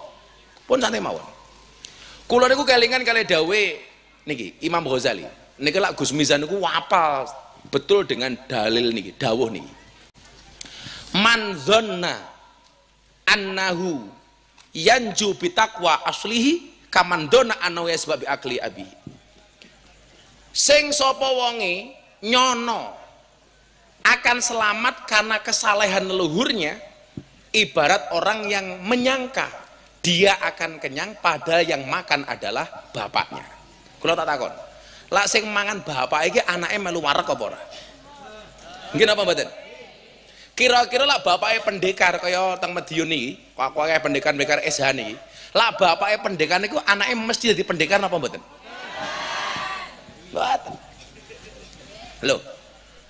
Pun santai mawon. Kula niku kelingan kali dawe niki Imam Ghazali. Niki lak Gus Mizan niku apal betul dengan dalil niki, dawuh niki. Man dzanna annahu yanju bitaqwa aslihi kaman dona annahu yasbab akli abi. Sing sapa wonge nyono akan selamat karena kesalehan leluhurnya, ibarat orang yang menyangka dia akan kenyang padahal yang makan adalah bapaknya. Kula tak takon, lak sing mangan bapak iki anake melu wareg apa ora? Nggih napa mboten? Kira-kira lak bapake pendekar kaya teng Madiun iki, kaya pendekar-pendekar SH niki, lak bapake pendekar niku anake mesti dadi pendekar napa mboten? Mboten. Lho,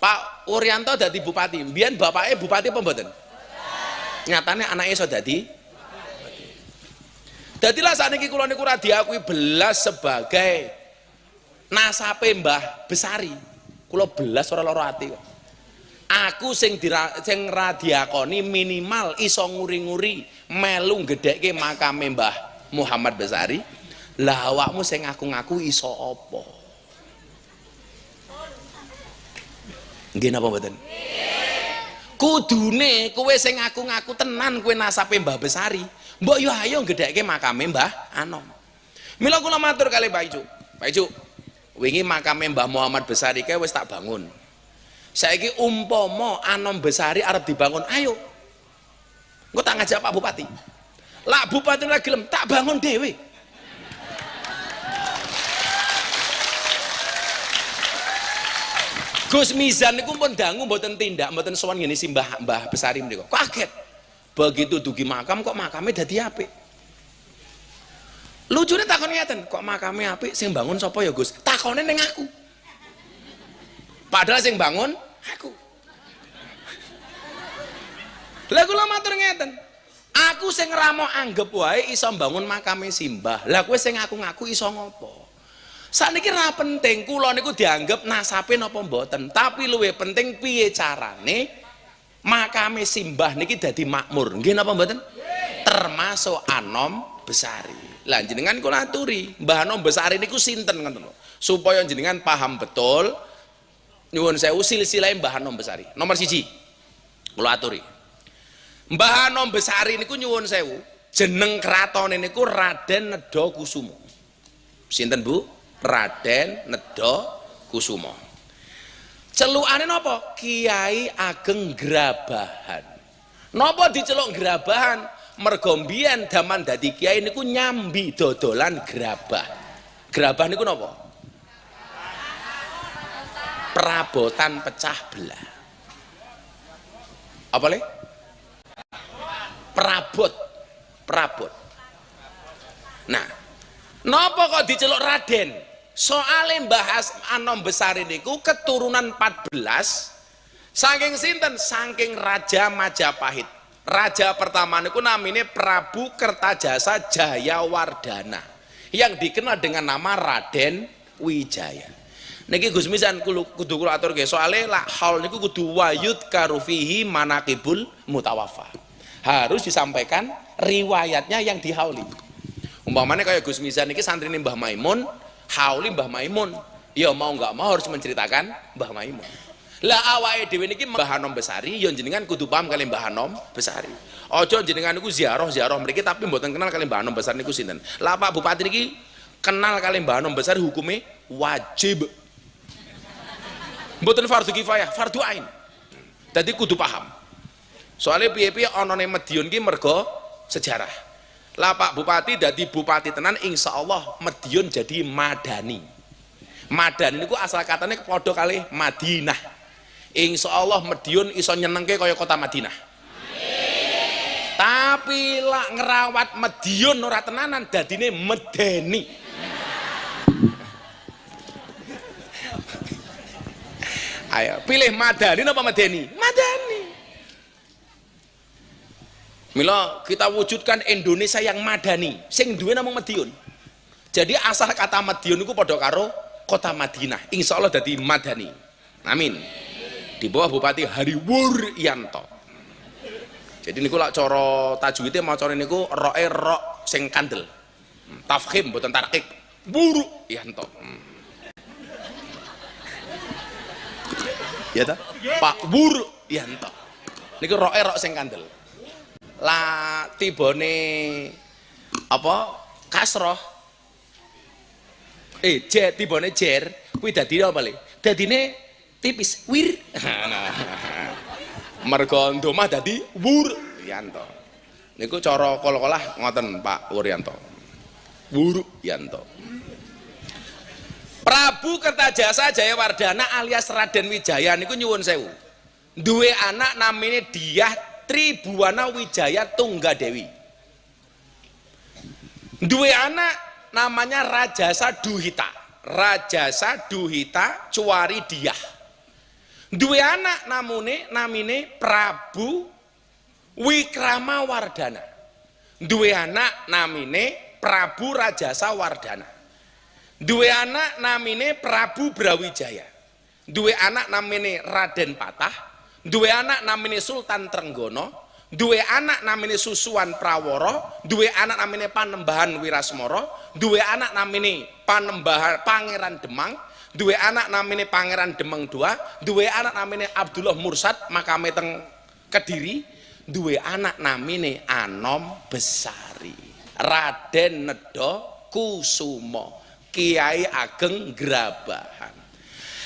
Pak Urianto dadi bupati, mbiyen bapake bupati apa mboten? Nyatane anake iso dadi. Dadilah sakniki kula niku ora diakui belas sebagai nasabe Mbah Besari. Kula belas ora lara ati kok. Aku sing ra diakoni minimal iso nguri-nguri melu gedhekke makame Mbah Muhammad Besari. Lah awakmu sing ngaku-ngaku iso apa? Nggih napa mboten? Kudune kowe sing ngaku-ngaku tenan kowe nasabe Mbah Besari, mbok yo ayo gedhekke makame Mbah Anom. Mila kula matur kalih Pak Icuk. Pak Icuk, wingi makame Mbah Muhammad Besari kae wis tak bangun. Saiki umpama Anom Besari arep dibangun, ayo. tak ngajak Pak Bupati. Lah Bupati ora gelem, tak bangun dhewe. Gus Mizan niku pun dangu mboten tindak, mboten sowan ngene si Mbah Besari menika. Kaget. Begitu dugi makam kok makamnya dadi apik. Lucune takon ngeten, kok makamnya apik sing bangun sapa ya Gus? Takone ning aku. Padahal sing bangun aku. Lah kula matur ngeten. Aku sing ra mau anggap wae iso bangun makame Simbah. Lah kowe sing ngaku-ngaku iso ngopo? Saniki ra penting kula niku dianggap nasape napa mboten, tapi luwih penting piye carane makame Simbah niki dadi makmur. Nggih napa mboten? Termasuk Anom Besari. Lah jenengan kula aturi, Mbah Anom Besari niku sinten ngoten lho. Supaya jenengan paham betul nyuwun sewu silsilah Mbah Anom Besari. Nomor 1 kula aturi. Mbah Anom Besari niku nyuwun sewu, jeneng kratone niku Raden Nedha Kusuma. Sinten Bu? Raden Nedha Kusuma. Celukane napa? Kiai Ageng Grabahan. Napa diceluk Grabahan? Mergo mbiyen daman dadi kiai niku nyambi dodolan grabah. Grabah niku napa? Perabotan pecah belah. Apa le? Perabot. Nah, napa kok diceluk Raden? Soale Mbah Anom Besari niku keturunan 14 saking sinten? Saking Raja Majapahit. Raja pertama niku namine Prabu Kertajasa Jayawardana yang dikenal dengan nama Raden Wijaya. Niki Gus Mizan kudu kula aturke soale lak haul niku kudu wayud karufihi manaqibul mutawaffa. Harus disampaikan riwayatnya yang dihauli. Umpamanya kayak Gus Mizan niki santrine Mbah Maimun, hauli Mbah Maimun, ya mau nggak mau harus menceritakan Mbah Maimun. Lah awake dhewe niki Mbah Anom Besari, ya jenengan kudu paham kali Mbah Anom Besari. Aja jenengan niku ziarah mriki tapi mboten kenal kali Mbah Anom Besari niku sinten. Lah Pak Bupati niki kenal kali Mbah Anom Besari hukume wajib. Mboten fardu kifayah, fardu ain. Dadi kudu paham. Soalnya piye-piye onone Madiun ki mergo sejarah. Lah Pak Bupati dadi bupati tenan insyaallah Madiun jadi madani. Madani niku asal katanya padha kalih Madinah. Insyaallah Madiun iso nyenengke kaya kota Madinah. Tapi lak ngerawat Madiun ora tenanan dadine medeni. Ayo pilih madani napa medeni? Madani. Mila kita wujudkan Indonesia yang madani, sing duwe namung Madiun. Jadi asal kata Madiun itu padha karo kota Madinah. Insya Allah dadi madani. Amin. Di bawah Bupati Hariwuryanto. Jadi niku lak cara tajwide macane niku roke rok sing kandel. Tafkhim mboten tarkik. Wuryanto. Ya ta? Pak Wuryanto. Niku roke rok sing kandel. Lah tibone apa kasroh tibone jer kuwi dadi apa le? Dadine tipis wir. Mergo ndomah dadi Wuryanto. Niku cara kala-kala ngoten Pak Wuryanto. Wuryanto. Prabu Kertajasa Jayawardana alias Raden Wijaya niku nyuwun sewu. Duwe anak namine Diah Tribuana Wijaya Tunggadewi. Duwe anak namanya Rajasa Duhita. Rajasa Duhita Cuari Diah. Duwe anak namine Prabu Wikramawardana. Duwe anak namine Prabu Rajasa Wardana. Duwe anak namine Prabu Brawijaya. Duwe anak namine Raden Patah. Duwe anak namine Sultan Trenggono, duwe anak namine Susuwan Praworo, duwe anak namine Panembahan Wirasmoro, duwe anak namine Panembahan Pangeran Demang, duwe anak namine Pangeran Demang II, duwe anak namine Abdullah Mursad makame teng Kediri, duwe anak namine Anom Besari, Raden Nedha Kusuma, Kiai Ageng Grabahan.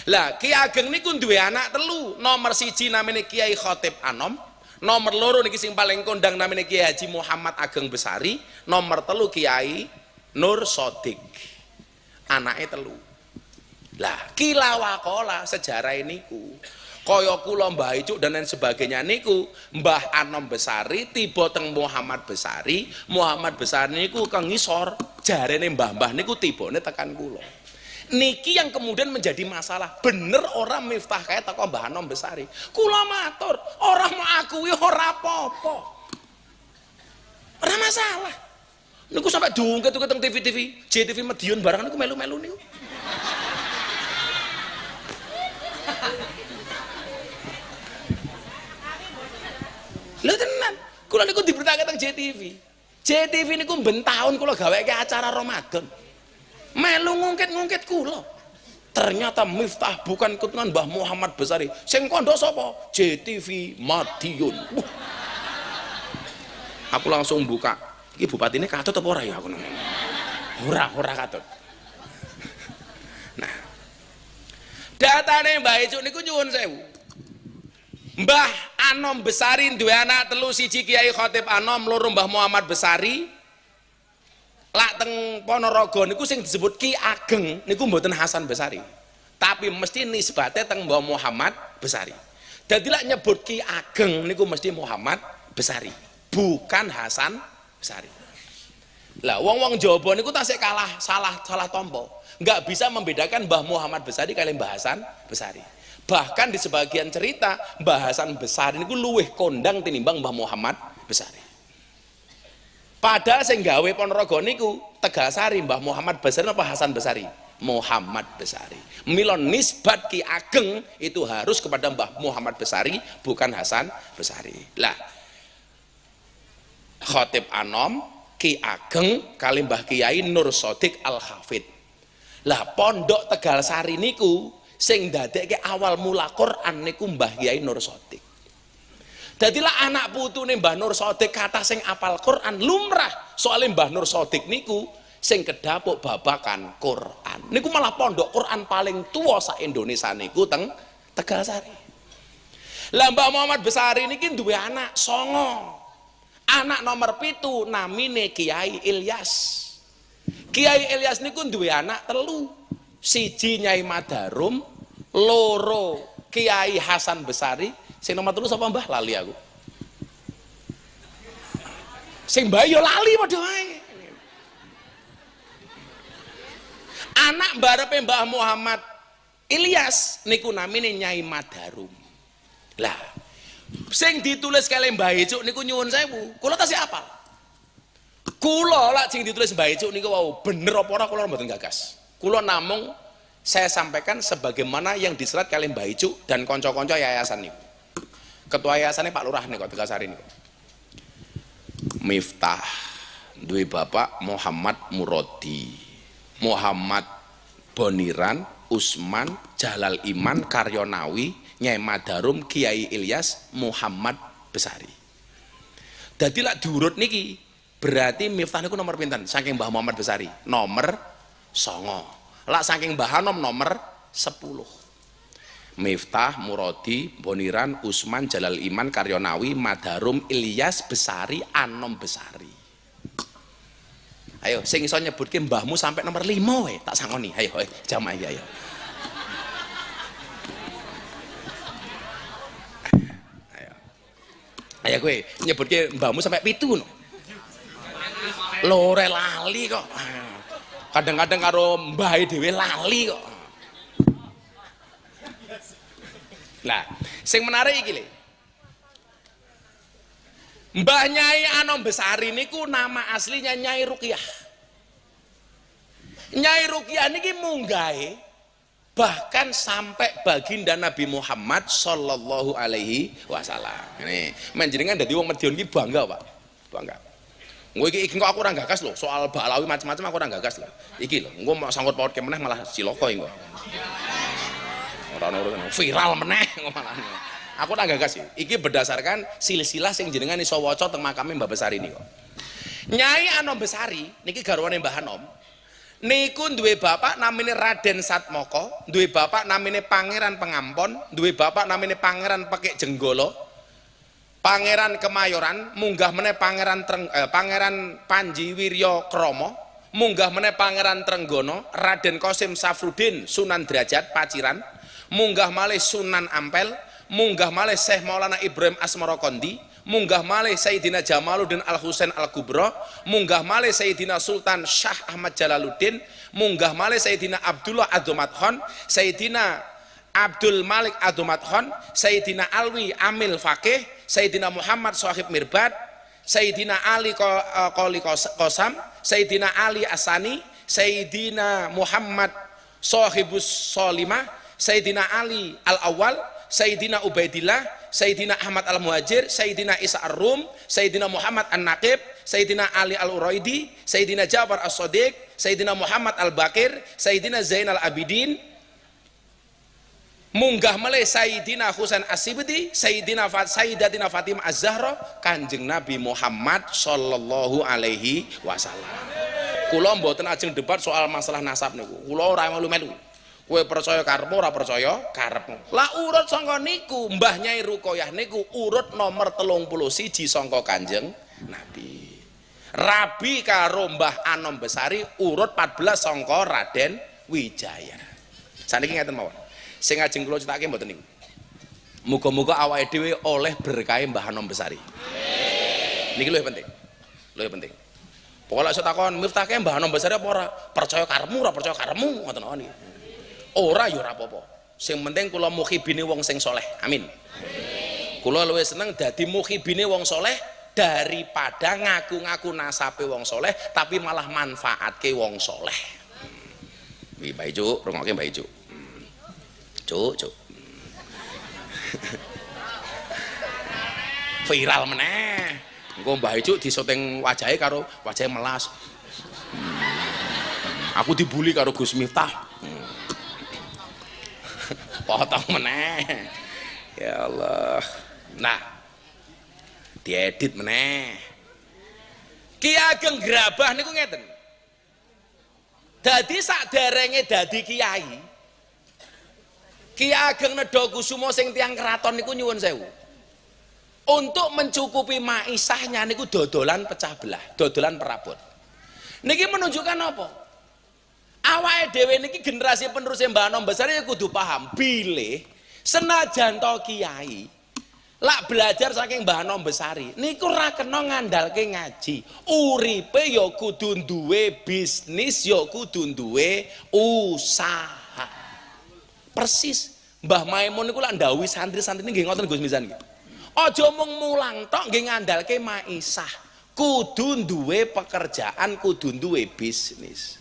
Lah Kiai Ageng niku duwe anak telu. Nomor 1 namine Kiai Khotib Anom, Nomor loro niki sing paling kondang namanya Kiai Haji Muhammad Ageng Besari. Nomor telu Kiai Nur Sodik, anaknya telu. Lah kilawakola sejarah niku kaya kula Mbah Icuk dan lain sebagainya niku Mbah Anom Besari tiba teng Muhammad Besari. Muhammad Besari niku kang ngisor, jarene mbah-mbah niku tibane tekan kula. Niki yang kemudian menjadi masalah. Bener orang Miftah kayak teko Mbah Anom Besari. Kula matur, orang mau akui ora apa-apa. Ora masalah. Niku sampai diungkit teng TV-TV, JTV Medion barang niku melu-melu niku. Lho tenan, kula niku diberitake teng JTV. JTV niku ben taun kula gaweke acara Ramadan. Melu ngungkit-ngungkit kula. Ternyata Miftah bukan keturunan Mbah Muhammad Besari. Sing kandha sapa? JTV Madiun. Aku langsung buka. Iki bupatine katut apa ora ya aku nang. Ora katut. Nah. Datane Mbah Icuk niku nyuwun sewu. Mbah Anom Besari duwe anak telu, siji Kiai Khotib Anom, loro Mbah Muhammad Besari. Lak teng Ponorogo niku sing disebut Ki Ageng niku mboten Hasan Besari. Tapi mesti nisbate teng Mbah Muhammad Besari. Dadi lak nyebut Ki Ageng niku mesti Muhammad Besari, bukan Hasan Besari. Lah wong-wong Jawa niku tasik kalah salah tompo. Enggak bisa membedakan Mbah Muhammad Besari kalian Mbah Hasan Besari. Bahkan di sebagian cerita Mbah Hasan Besari niku luwih kondang tinimbang Mbah Muhammad Besari. Padahal sing gawe Ponorogo niku Tegalsari Mbah Muhammad Besari apa Hasan Besari? Muhammad Besari. Mila nisbat Ki Ageng itu harus kepada Mbah Muhammad Besari, bukan Hasan Besari. Lah Khotib Anom, Ki Ageng kali Mbah Kiai Nur Sodik Al-Hafid. Lah pondok Tegalsari niku sing dadekke awal mula Quran niku Mbah Kiai Nur Sodik. Dadilah anak putune Mbah Nur Sodik kata sing apal Quran lumrah. Soalnya Mbah Nur Sodik niku sing kedapuk babakan Quran. Niku malah pondok Quran paling tua sak Indonesia niku teng Tegalsari. Lah Mbah Muhammad Besari niki duwe anak songo. Anak nomor 7 namine Kiai Ilyas. Kiai Ilyas niku duwe anak telu. Siji Nyai Madarum, loro Kiai Hasan Besari. Sing nomor 3 sapa Mbah lali aku. Sing mbah yo lali padha wae. Anak barepe Mbah Muhammad Ilyas niku namine Nyai Madarum. Lah sing ditulis kali Mbah Icuk niku nyuwun sewu, kula tasih apal. Kula lak sing ditulis Mbah Icuk niku wau bener apa ora kula mboten gagas. Kula namung saya sampaikan sebagaimana yang diserat kali Mbah Icuk dan kanca-kanca yayasan niku. Ketua yayasannya Pak Lurah niku Tegalsari niku. Miftah duwe bapak Muhammad Murodi, Muhammad Boniran, Usman, Jalal Iman, Karyonawi, Nyai Madarum, Kiai Ilyas, Muhammad Besari. Dadi lak diurut niki berarti Miftah niku nomor pinten? Saking Mbah Muhammad Besari nomor 9. Lak saking Mbah Anom nomor 10. Miftah, Murodi, Boniran, Usman, Jalal Iman, Karyonawi, Madarum, Ilyas, Besari, Anom Besari. Ayo sing iso nyebutke mbahmu sampai nomor 5 wae tak sangoni. Ayo jamaah ayo. Ayo kowe nyebutke mbahmu sampai 7 no. Lore lali kok. Kadang-kadang karo mbahe dhewe lali kok. Lah, sing menarik iki lho. Mbah Nyai Anom Besari niku nama aslinya Nyai Ruqyah. Nyai Ruqyah niki munggahe bahkan sampai baginda Nabi Muhammad sallallahu alaihi wasallam. Ini menjenengan dadi wong Madiun iki bangga, Pak. Bangga. Engko iki kok aku ora gagas lho, soal balawi macam-macam aku ora gagas lho. Iki lho, engko mau sangkut paut ke meneh malah cilaka engko. Ora ono viral meneh malah. Aku tak gagas iki berdasarkan silsilah sing jenengan iso waca teng makame Mbah Besari niku. Nyai Anom Besari niki garwane Mbah Anom. Niku duwe bapak namine Raden Satmoko, duwe bapak namine Pangeran Pengampon, duwe bapak namine Pangeran Pekik Jenggala. Pangeran Kemayoran, munggah meneh Pangeran Panji Wirya Krama, munggah meneh Pangeran Trenggono, Raden Qasim Safruddin Sunan Derajat Paciran, munggah malih Sunan Ampel, munggah malih Syekh Maulana Ibrahim Asmara Kondi, munggah malih Sayyidina Jamaluddin Al Husain Al Kubra, munggah malih Sayyidina Sultan Syah Ahmad Jalaluddin, munggah malih Sayyidina Abdullah Adomat Khan, Sayyidina Abdul Malik Adomat Khan, Sayyidina Alwi Amil Fakih, Sayyidina Muhammad Sohib Mirbad, Sayyidina Ali Qoli Qosam, Sayyidina Ali Asani, Sayyidina Muhammad Sohibus Solimah, Sayyidina Ali Al-Awwal, Sayyidina Ubaidillah, Sayyidina Ahmad Al-Muhajir, Sayyidina Isa Ar-Rum, Sayyidina Muhammad An-Naqib, Sayyidina Ali Al-Uraidi, Sayyidina Ja'far As-Sadiq, Sayyidina Muhammad Al-Bakir, Sayyidina Zainal Abidin, munggah malih Sayyidina Husain As-Sibti, Sayyidatina Fatimah Az-Zahra, Kanjeng Nabi Muhammad sallallahu alaihi wasallam. Kula mboten ajeng debat soal masalah nasab niku. Kula ora melu-melu. Kowe percaya karepmu ora percaya karepmu. Lah urut sangka niku Mbah Nyai Ruqayyah niku urut nomor 31 sangka Kanjeng Nabi. Rabi karo Mbah Anom Besari urut 14 sangka Raden Wijaya. Saniki ngeten mawon. Sing ajeng kula critake mboten niku. Muga-muga awake dhewe oleh berkah Mbah Anom Besari. Niki luwih penting. Luwih penting. Pokoke iso takon miftahke Mbah Anom Besari apa ora? Percaya karepmu ora percaya karepmu ngoten niki. Ora ya ora apa-apa. Sing penting kula mukhibine wong sing soleh. Amin. Kula luwih seneng dadi mukhibine wong soleh daripada ngaku-ngaku nasabe wong soleh tapi malah manfaatke wong soleh. Wi Mbak Ijuk, rungokke Mbak Ijuk. Cuk. Viral meneh. Engko Mbah Ijuk disyuting wajahe karo wajahe melas. Aku dibully karo Gus Miftah. Potong meneh. Ya Allah. Nah, diedit meneh. Ki Ageng Grabah niku ngeten. Dadi sakderenge dadi kiai, Ki Ageng Nedhakusuma sing tiyang keraton niku nyuwun sewu. Untuk mencukupi maisahnya niku dodolan pecah belah, dodolan perabot. Niki menunjukkan apa? Awake dhewe niki generasi penerus Mbah Anom Besari ya kudu paham, bilih senajan to kiai lak belajar saking Mbah Anom Besari niku ora kena ngandalke ngaji. Uripe ya kudu duwe bisnis, ya kudu duwe usaha. Persis Mbah Maimun niku lak ndhawuhi santri-santri nggih ngoten Gus Mizan nggih. Aja mung mulang tok nggih ngandalke maisah. Kudu duwe pekerjaan, kudu duwe bisnis.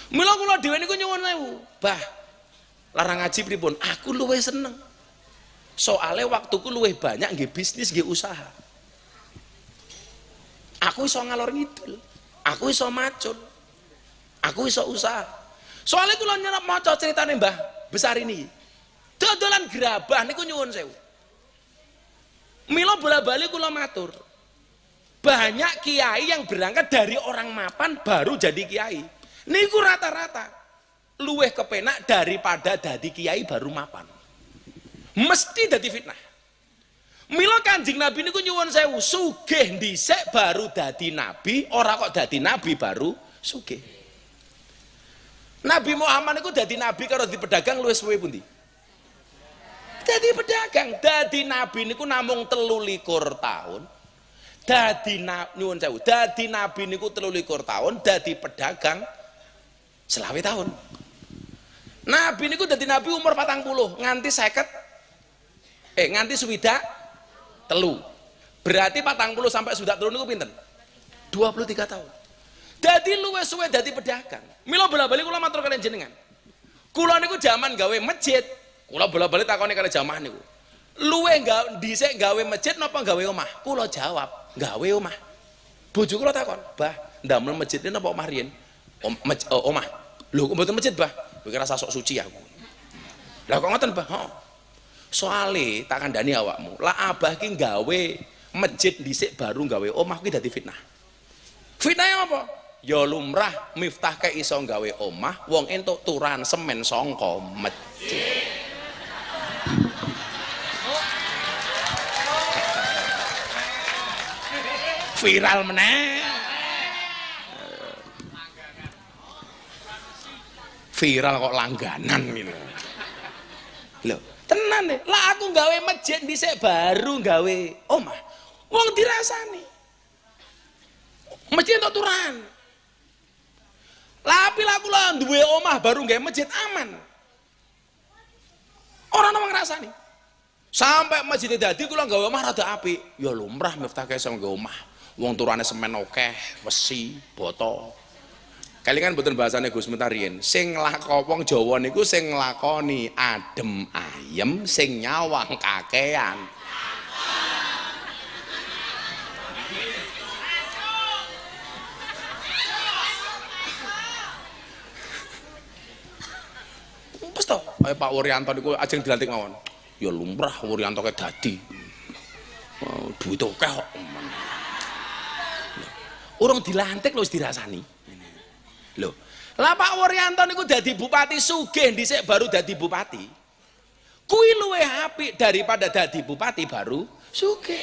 Mula kula dhewe niku nyuwun sewu, Bah, larang ngaji pripun? Aku luwih seneng. Soale waktuku luwih banyak nggih bisnis nggih usaha. Aku iso ngalor ngidul, aku iso macut, aku iso usaha. Soale kula nyerap maca critane Mbah Besar ini. Dodolan gerabah niku nyuwun sewu. Mila bola-bali kula matur. Banyak kiai yang berangkat dari orang mapan baru jadi kiai. Niku rata-rata luweh kepenak daripada dadi kiai baru mapan. Mesti dadi fitnah. Mila Kanjeng Nabi niku nyuwun sewu, sugih dhisik baru dadi nabi, ora kok dadi nabi baru sugih. Nabi Muhammad niku dadi nabi karo dadi pedagang luwih suwe pundi? Dadi pedagang, dadi nabi niku namung 23 tahun. Dadi nyuwun sewu, dadi nabi niku 23 tahun, dadi pedagang selawe tahun. Nabi niku dadi nabi umur 40 nganti 50 nganti swidak telu. Berarti 40 sampai swidak telu niku pinten? 23 tahun. Dadi luwih suwe dadi pedagang. Mila bola-bali kula matur kalian jenengan. Kula niku jaman gawe masjid. Kula bola-bali takoni kali jamaah niku. Luwih dhisik gawe masjid napa gawe omah? Kula jawab, gawe omah. Bojo kula takon, "Bah, ndamel masjid ini napa omah riyen?" Omah. Lho kok mboten masjid, Bah? Kowe rasa sok suci aku. Lah kok ngoten, Bah? Heeh. Soale tak kandhani awakmu, lah abah ki gawe masjid dhisik baru gawe omah kuwi dadi fitnah. Fitnahnya apa? Ya lumrah Miftah ke iso gawe omah, wong entuk turan semen sangka masjid. Viral meneh. Viral kok langganan gitu. Lho, tenan deh. Lah aku gawe masjid dhisik baru gawe omah. Wong dirasani. Masjid entuk turan. Lah apil aku lah duwe omah baru gawe masjid aman. Ora ono ngrasani. Sampai masjid dadi kula gawe omah rada apik. Ya lumrah Miftah kaya gawe omah. Wong turane semen akeh, wesi, boto. Kali kan mboten bahasane Gus Miftah riyen. Sing nglakoni wong Jawa niku sing nglakoni adem ayem, sing nyawang kakean. Wes to, kaya Pak Wuryanto niku ajeng dilantik mawon. Ya lumrah Wuryanto kae dadi. Duit akeh kok. Urung dilantik lho wis dirasani. Lho, lah Pak Wuryanto niku dadi bupati sugih dhisik baru dadi bupati. Kuwi luwih apik daripada dadi bupati baru sugih.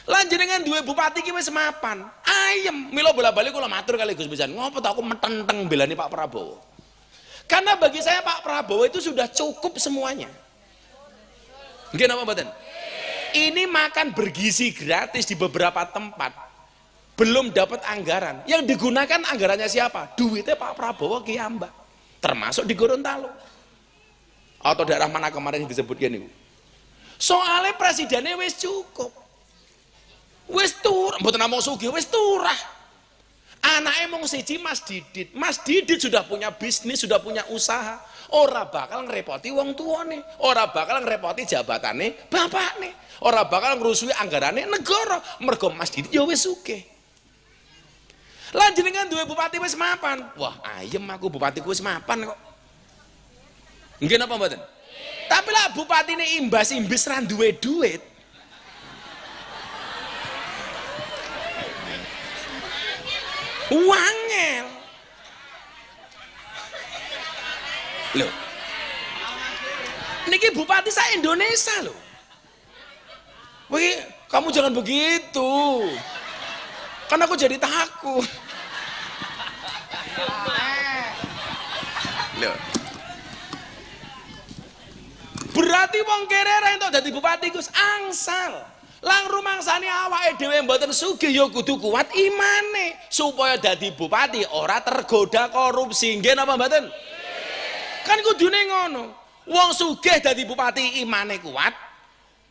Lah jenengan duwe bupati ki wis mapan, ayem. Mila bola-bali kula matur kali Gus Misan, ngopo to aku metenteng belani Pak Prabowo. Karena bagi saya Pak Prabowo itu sudah cukup semuanya. Nggih napa mboten? Ini makan bergizi gratis di beberapa tempat. Belum dapat anggaran. Yang digunakan anggarannya siapa? Duitnya Pak Prabowo ki ambak. Termasuk di Gorontalo. Atau daerah mana kemarin yang disebutkan itu. Soalnya presidennya wis cukup. Wis turah, mboten namung sugih, wis turah. Anaknya mung siji Mas Didit. Mas Didit sudah punya bisnis, sudah punya usaha. Ora bakal ngerepoti wong tuane, ora bakal ngerepoti jabatane bapakne, ora bakal ngrusui anggarane negara. Mergo Mas Didit ya wis sugih. Lah jenengan duwe bupati wis mapan. Wah, ayem aku bupatiku wis mapan kok. Nggih napa mboten? Tapi lah bupatine imbas-imbis ra duwe duit. Wangel. Loh. Niki bupati sa Indonesia loh. Wih, kamu jangan begitu. Kan aku jadi takut. Loh. Berarti wong kere ra entuk dadi bupati Gus angsal. Lang rumangsane awake dhewe mboten sugih ya kudu kuat imane supaya dadi bupati ora tergoda korupsi. Nggih napa mboten? Kan kudune ngono. Wong sugih dadi bupati imane kuat.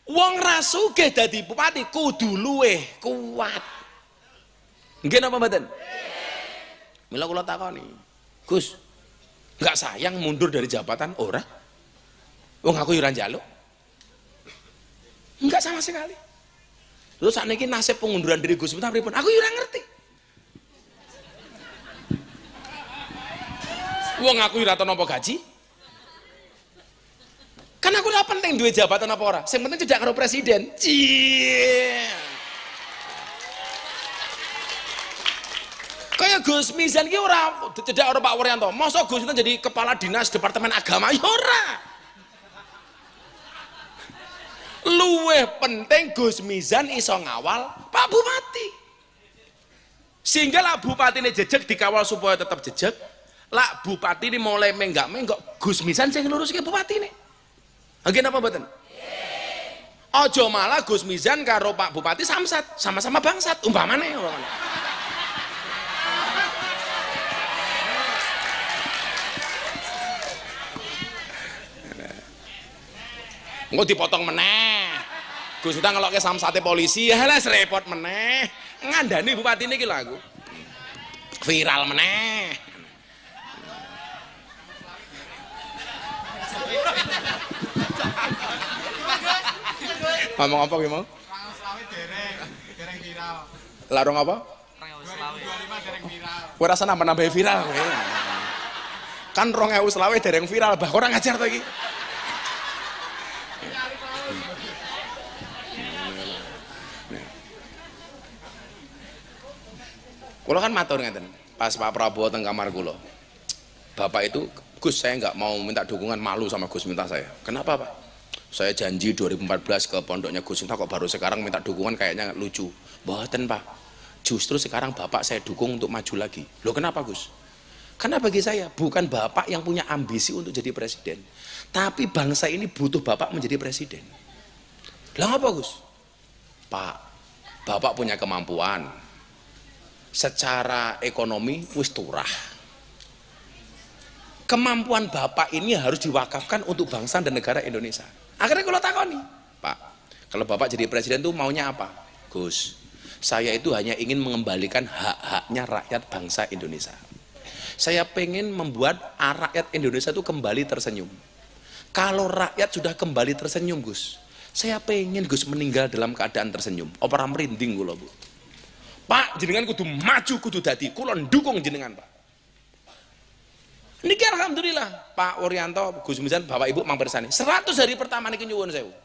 Wong ra sugih dadi bupati kudu luweh kuat. Nggih napa mboten? Mila kula takoni. Gus, enggak sayang mundur dari jabatan ora? Wong aku yo ora njaluk. Enggak sama sekali. Terus saat ini nasib pengunduran diri Gus Miftah pripun? Aku ora ngerti. Wong aku ora tau nampa gaji. Kan aku ora penting duwe jabatan apa ora. Sing penting cedak karo presiden. Cie. Kayak Gus Mizan ki ora cedak karo Pak Wuryanto. Masa Gus Miftah jadi kepala dinas departemen agama ya ora. Luweh penting Gus Mizan iso ngawal Pak Bupati. Sehingga lah bupati ini jejeg dikawal supaya tetap jejeg. Lah bupati ini mulai menggak Gus Mizan sing nguruske bupati ini. Nggih napa mboten? Aja malah Gus Mizan karo Pak Bupati samsat, sama-sama bangsat umpamane. Engko dipotong meneh. Gus Miftah ngelokke samsate polisi, ya les repot meneh. Ngandani bupati niki lho aku. Viral meneh. Ngomong apa ki mau? 2025 dereng viral. Larung apa? 2025 dereng viral. Kowe rasa nambah-nambah viral kowe. Kan 2025 dereng viral, bah ora ngajar to iki. Kula kan matur ngeten, pas Pak Prabowo teng kamar kula. Bapak itu, Gus saya nggak mau minta dukungan, malu sama Gus Miftah saya. Kenapa Pak? Saya janji 2014 ke pondoknya Gus Miftah, kok baru sekarang minta dukungan, kayaknya lucu. Mboten Pak, justru sekarang Bapak saya dukung untuk maju lagi. Loh kenapa Gus? Karena bagi saya bukan Bapak yang punya ambisi untuk jadi presiden, tapi bangsa ini butuh Bapak menjadi presiden. Lah apa Gus? Pak, Bapak punya kemampuan, secara ekonomi wis turah. Kemampuan Bapak ini harus diwakafkan untuk bangsa dan negara Indonesia. Akhirnya kalau takoni, Pak, kalau Bapak jadi presiden tuh maunya apa? Gus, saya itu hanya ingin mengembalikan hak-haknya rakyat bangsa Indonesia. Saya pengen membuat rakyat Indonesia itu kembali tersenyum. Kalau rakyat sudah kembali tersenyum Gus, saya pengen Gus meninggal dalam keadaan tersenyum. Opera merinding kula Bu. Pak, jenengan kudu maju, kudu dadi, kula ndukung jenengan Pak. Niki alhamdulillah Pak Wuryanto, Gus Mizan, Bapak Ibu mangpirsani 100 hari pertama niki nyuwun sewu.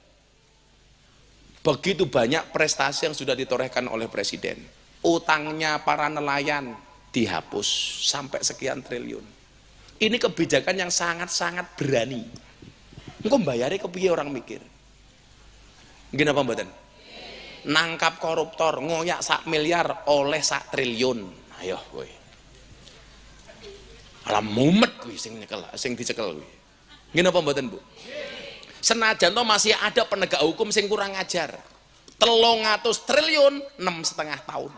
Begitu banyak prestasi yang sudah ditorehkan oleh presiden. Utangnya para nelayan dihapus sampai sekian triliun. Ini kebijakan yang sangat-sangat berani. Engko mbayare kepiye orang mikir. Nggih napa mboten? Nangkap koruptor ngoyak 1 miliar oleh 1 triliun. Ayo kowe. Alah mumet kuwi sing nyekel, sing dicekel kuwi. Nggih napa mboten, Bu? Senajan to masih ada penegak hukum sing kurang ajar. 300 triliun 6,5 tahun.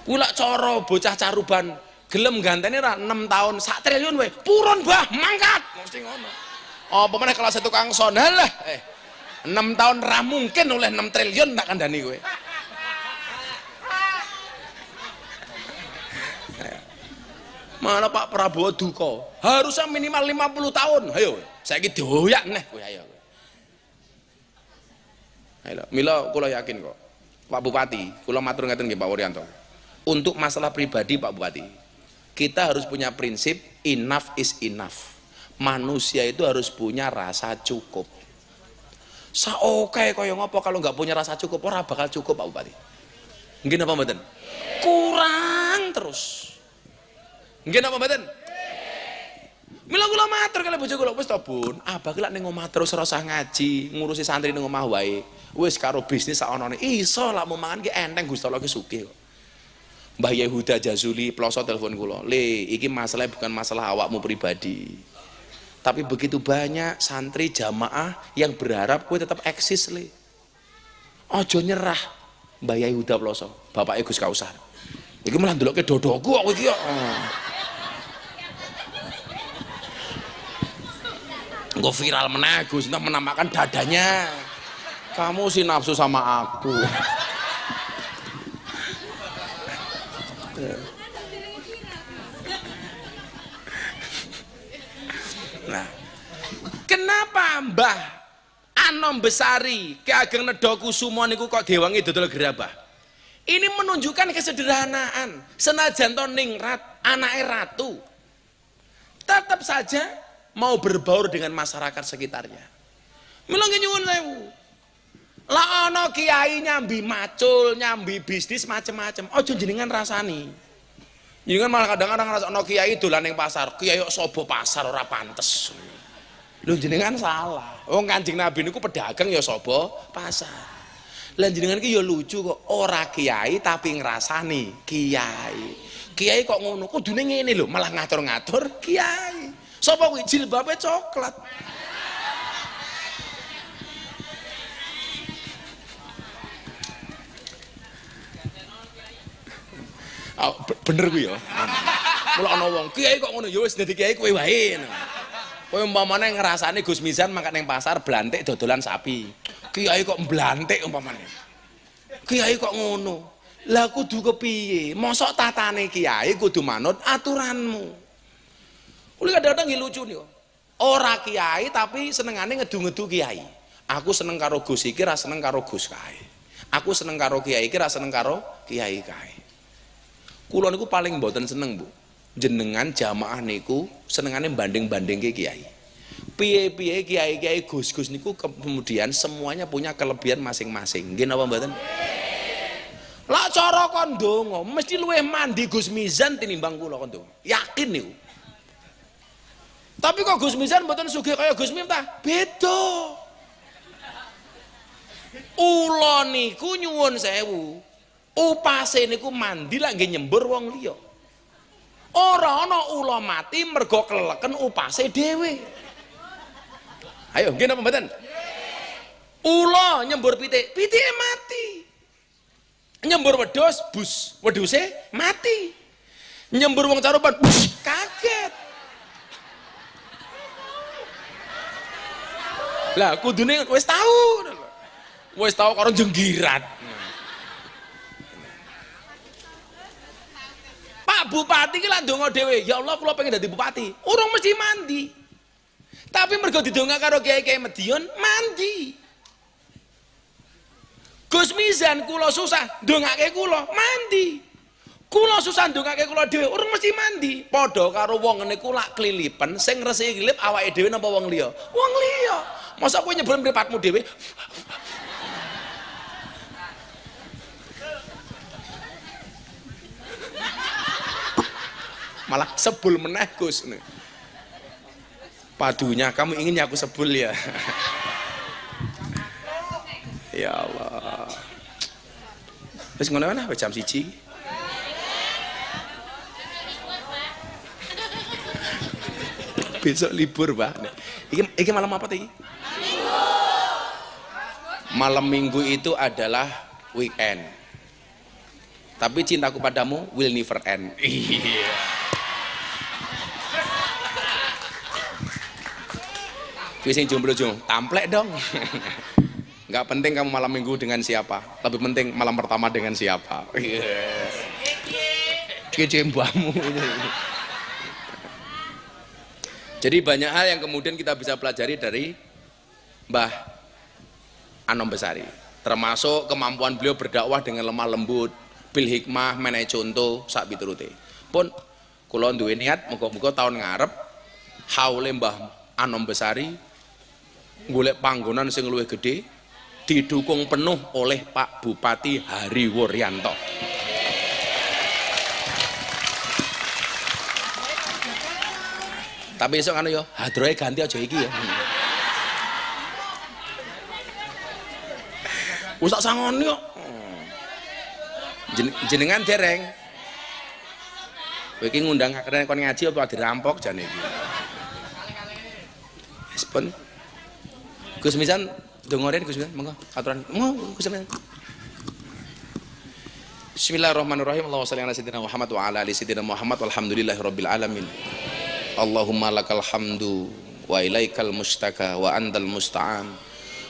Kula cara bocah caruban gelem gantene ra 6 tahun 1 triliun wae. Purun Mbah, mangkat. Mesti ngono. Apa meneh kalau tukang sonal lah. 6 tahun ra mungkin oleh 6 triliun tak kandhani kowe. Malah Pak Prabowo duka, harusnya minimal 50 tahun. Ayo, saiki doyak neh kowe ayo. Ayo, mila kula yakin kok. Pak Bupati, kula matur ngeten nggih Pak Wuryanto. Untuk masalah pribadi Pak Bupati, kita harus punya prinsip enough is enough. Manusia itu harus punya rasa cukup. Saoke kaya ngopo kalau nggak punya rasa cukup ora bakal cukup Pak Bupati. Nggih napa mboten? Kurang terus. Nggih napa mboten? Mila kula matur kali bojo kula wis to Bun, abah ki lak ning omah terus ora usah ngaji, ngurusi santri ning omah wae. Wis karo bisnis sak onone. Iso lak mau mangan ki enteng Gusti Allah ki sugih kok. Mbah Yehuda Jazuli ploso telepon kula. Le, iki masalahnya bukan masalah awakmu pribadi. Tapi begitu banyak santri jamaah yang berharap kowe tetap eksis le. Aja nyerah. Mbah Yehuda ploso, bapake Gus Kausar. Iki malah ndelokke dodoku kok iki kok. Engko viral meneh Gus, entah menampakkan dadanya. Kamu sih nafsu sama aku. Nah, kenapa Mbah Anom Besari Ki Ageng Nedhakusuma niku kok dewangi dodol gerabah? Ini menunjukkan kesederhanaan. Senajan to ningrat anake ratu, tetap saja mau berbaur dengan masyarakat sekitarnya. Mila nyuwun sewu. Lah ana kiai nyambi macul, nyambi bisnis macem-macem. Aja jenengan rasani. Jenengan malah kadang-kadang rasakno kiai dolan ning pasar. Kiai kok sobo pasar ora pantes. Lho jenengan salah. Wong Kanjeng Nabi niku pedagang ya sobo pasar. Lah jenengan ki ya lucu kok, ora kiai tapi ngrasani kiai. Kiai kok ngono, kudune ngene lho, malah ngatur-ngatur kiai. Sapa kuwi jilbabe coklat. Oh, bener kuwi ya. Mula ana wong kiai kok ngono ya wis dadi kiai kowe wae. Kowe umpamane ngrasani Gus Mizan mangkat ning pasar blantik dodolan sapi. Kiai kok mblantik umpamane. Kiai kok ngono. Lah kudu kepiye? Mosok tatane kiai kudu manut aturanmu. Kuwi kadang-kadang nggih lucu nih. Ora kiai tapi senengane ngedu-ngedu kiai. Aku seneng karo Gus iki ra seneng karo Gus kae. Aku seneng karo kiai iki ra seneng karo kiai kae. Kula niku paling mboten seneng, Bu. Jenengan jamaah niku senengane banding-bandingke kiai. Piye-piye kiai-kiai Gus-gus niku kemudian semuanya punya kelebihan masing-masing. Nggih napa mboten? Lah cara kon ndonga mesti luwih mandi Gus Mizan tinimbang kula kon ndonga. Yakin niku. Tapi kok Gus Mizan mboten sugih kaya Gus Miftah? Beda. Ula niku nyuwun sewu. Upase niku mandi lak nggih nyembur wong liya. Ora ana ula mati mergo keleken upase dhewe. Ayo, nggih napa mboten? Ula nyembur pitik, pitike mati. Nyembur wedhus, bus, wedhuse mati. Nyembur wong carupan, bus, kaget. Lah kudune wis tau. Wis tau karo jenggirat. Pak Bupati ki lak ndonga dhewe, ya Allah kula pengen dadi bupati. Urung mesti mandi. Tapi mergo didonga karo kiai-kiai Madiun, mandi. Gus Mizan kula susah ndongake kula, mandi. Kula susah ndongake kula dhewe, urung mesti mandi. Padha karo wong ngene ku lak klilipen, sing resiki klilip awake dhewe napa wong liya? Wong liya. Masa kowe nyebul mripatmu dhewe? Malah sebul meneh Gus. Padunya kamu ingin aku sebul ya? Ya Allah. Wis ngono ana jam 1. Besok libur, Pak. Iki malam apa tadi? Malam Minggu itu adalah weekend. Tapi cintaku padamu will never end. Iya. Sing jomblo tamplek dong. Nggak penting kamu malam Minggu dengan siapa, lebih penting malam pertama dengan siapa. Kecembamu. Jadi banyak hal yang kemudian kita bisa pelajari dari Mbah Anom Besari, termasuk kemampuan beliau berdakwah dengan lemah lembut, bil hikmah, menehi contoh, sak piturute. Pun kula duwe niat muga-muga tahun ngarep haule Mbah Anom Besari golek panggonan sing luwih gede, didukung penuh oleh Pak Bupati Hari Wuryanto. Tapi esok anu yo, hadroe ganti aja iki ya. Wis tak sangoni kok. Jenengan dereng. Kowe iki ngundang kon ngaji apa dirampok jane iki. Wis pun Gus Mizan dengerin Gus Mizan, monggo aturan. Monggo Gus Mizan. Bismillahirrahmanirrahim. Allahumma shalli ala sayyidina Muhammad wa ala ali sayyidina Muhammad walhamdulillahirabbil alamin. Allahumma lakal hamdu wa ilaikal mustaka wa antal musta'an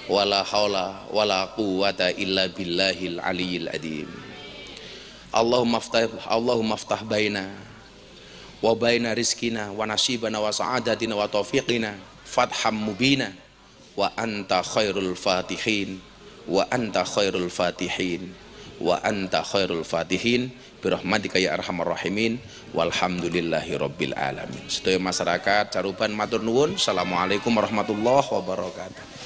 wa la haula wa la quwwata illa billahil aliyyil adim. Allahumma aftah baina wa baina rizkina wa nasibana wa sa'adatina wa taufiqina fatham mubina wa anta khairul fatihin wa anta khairul fatihin wa anta khairul fatihin birahmatika ya arhamar rahimin walhamdulillahi rabbil alamin. Sedaya masyarakat Caruban matur nuwun. Assalamualaikum warahmatullahi wabarakatuh.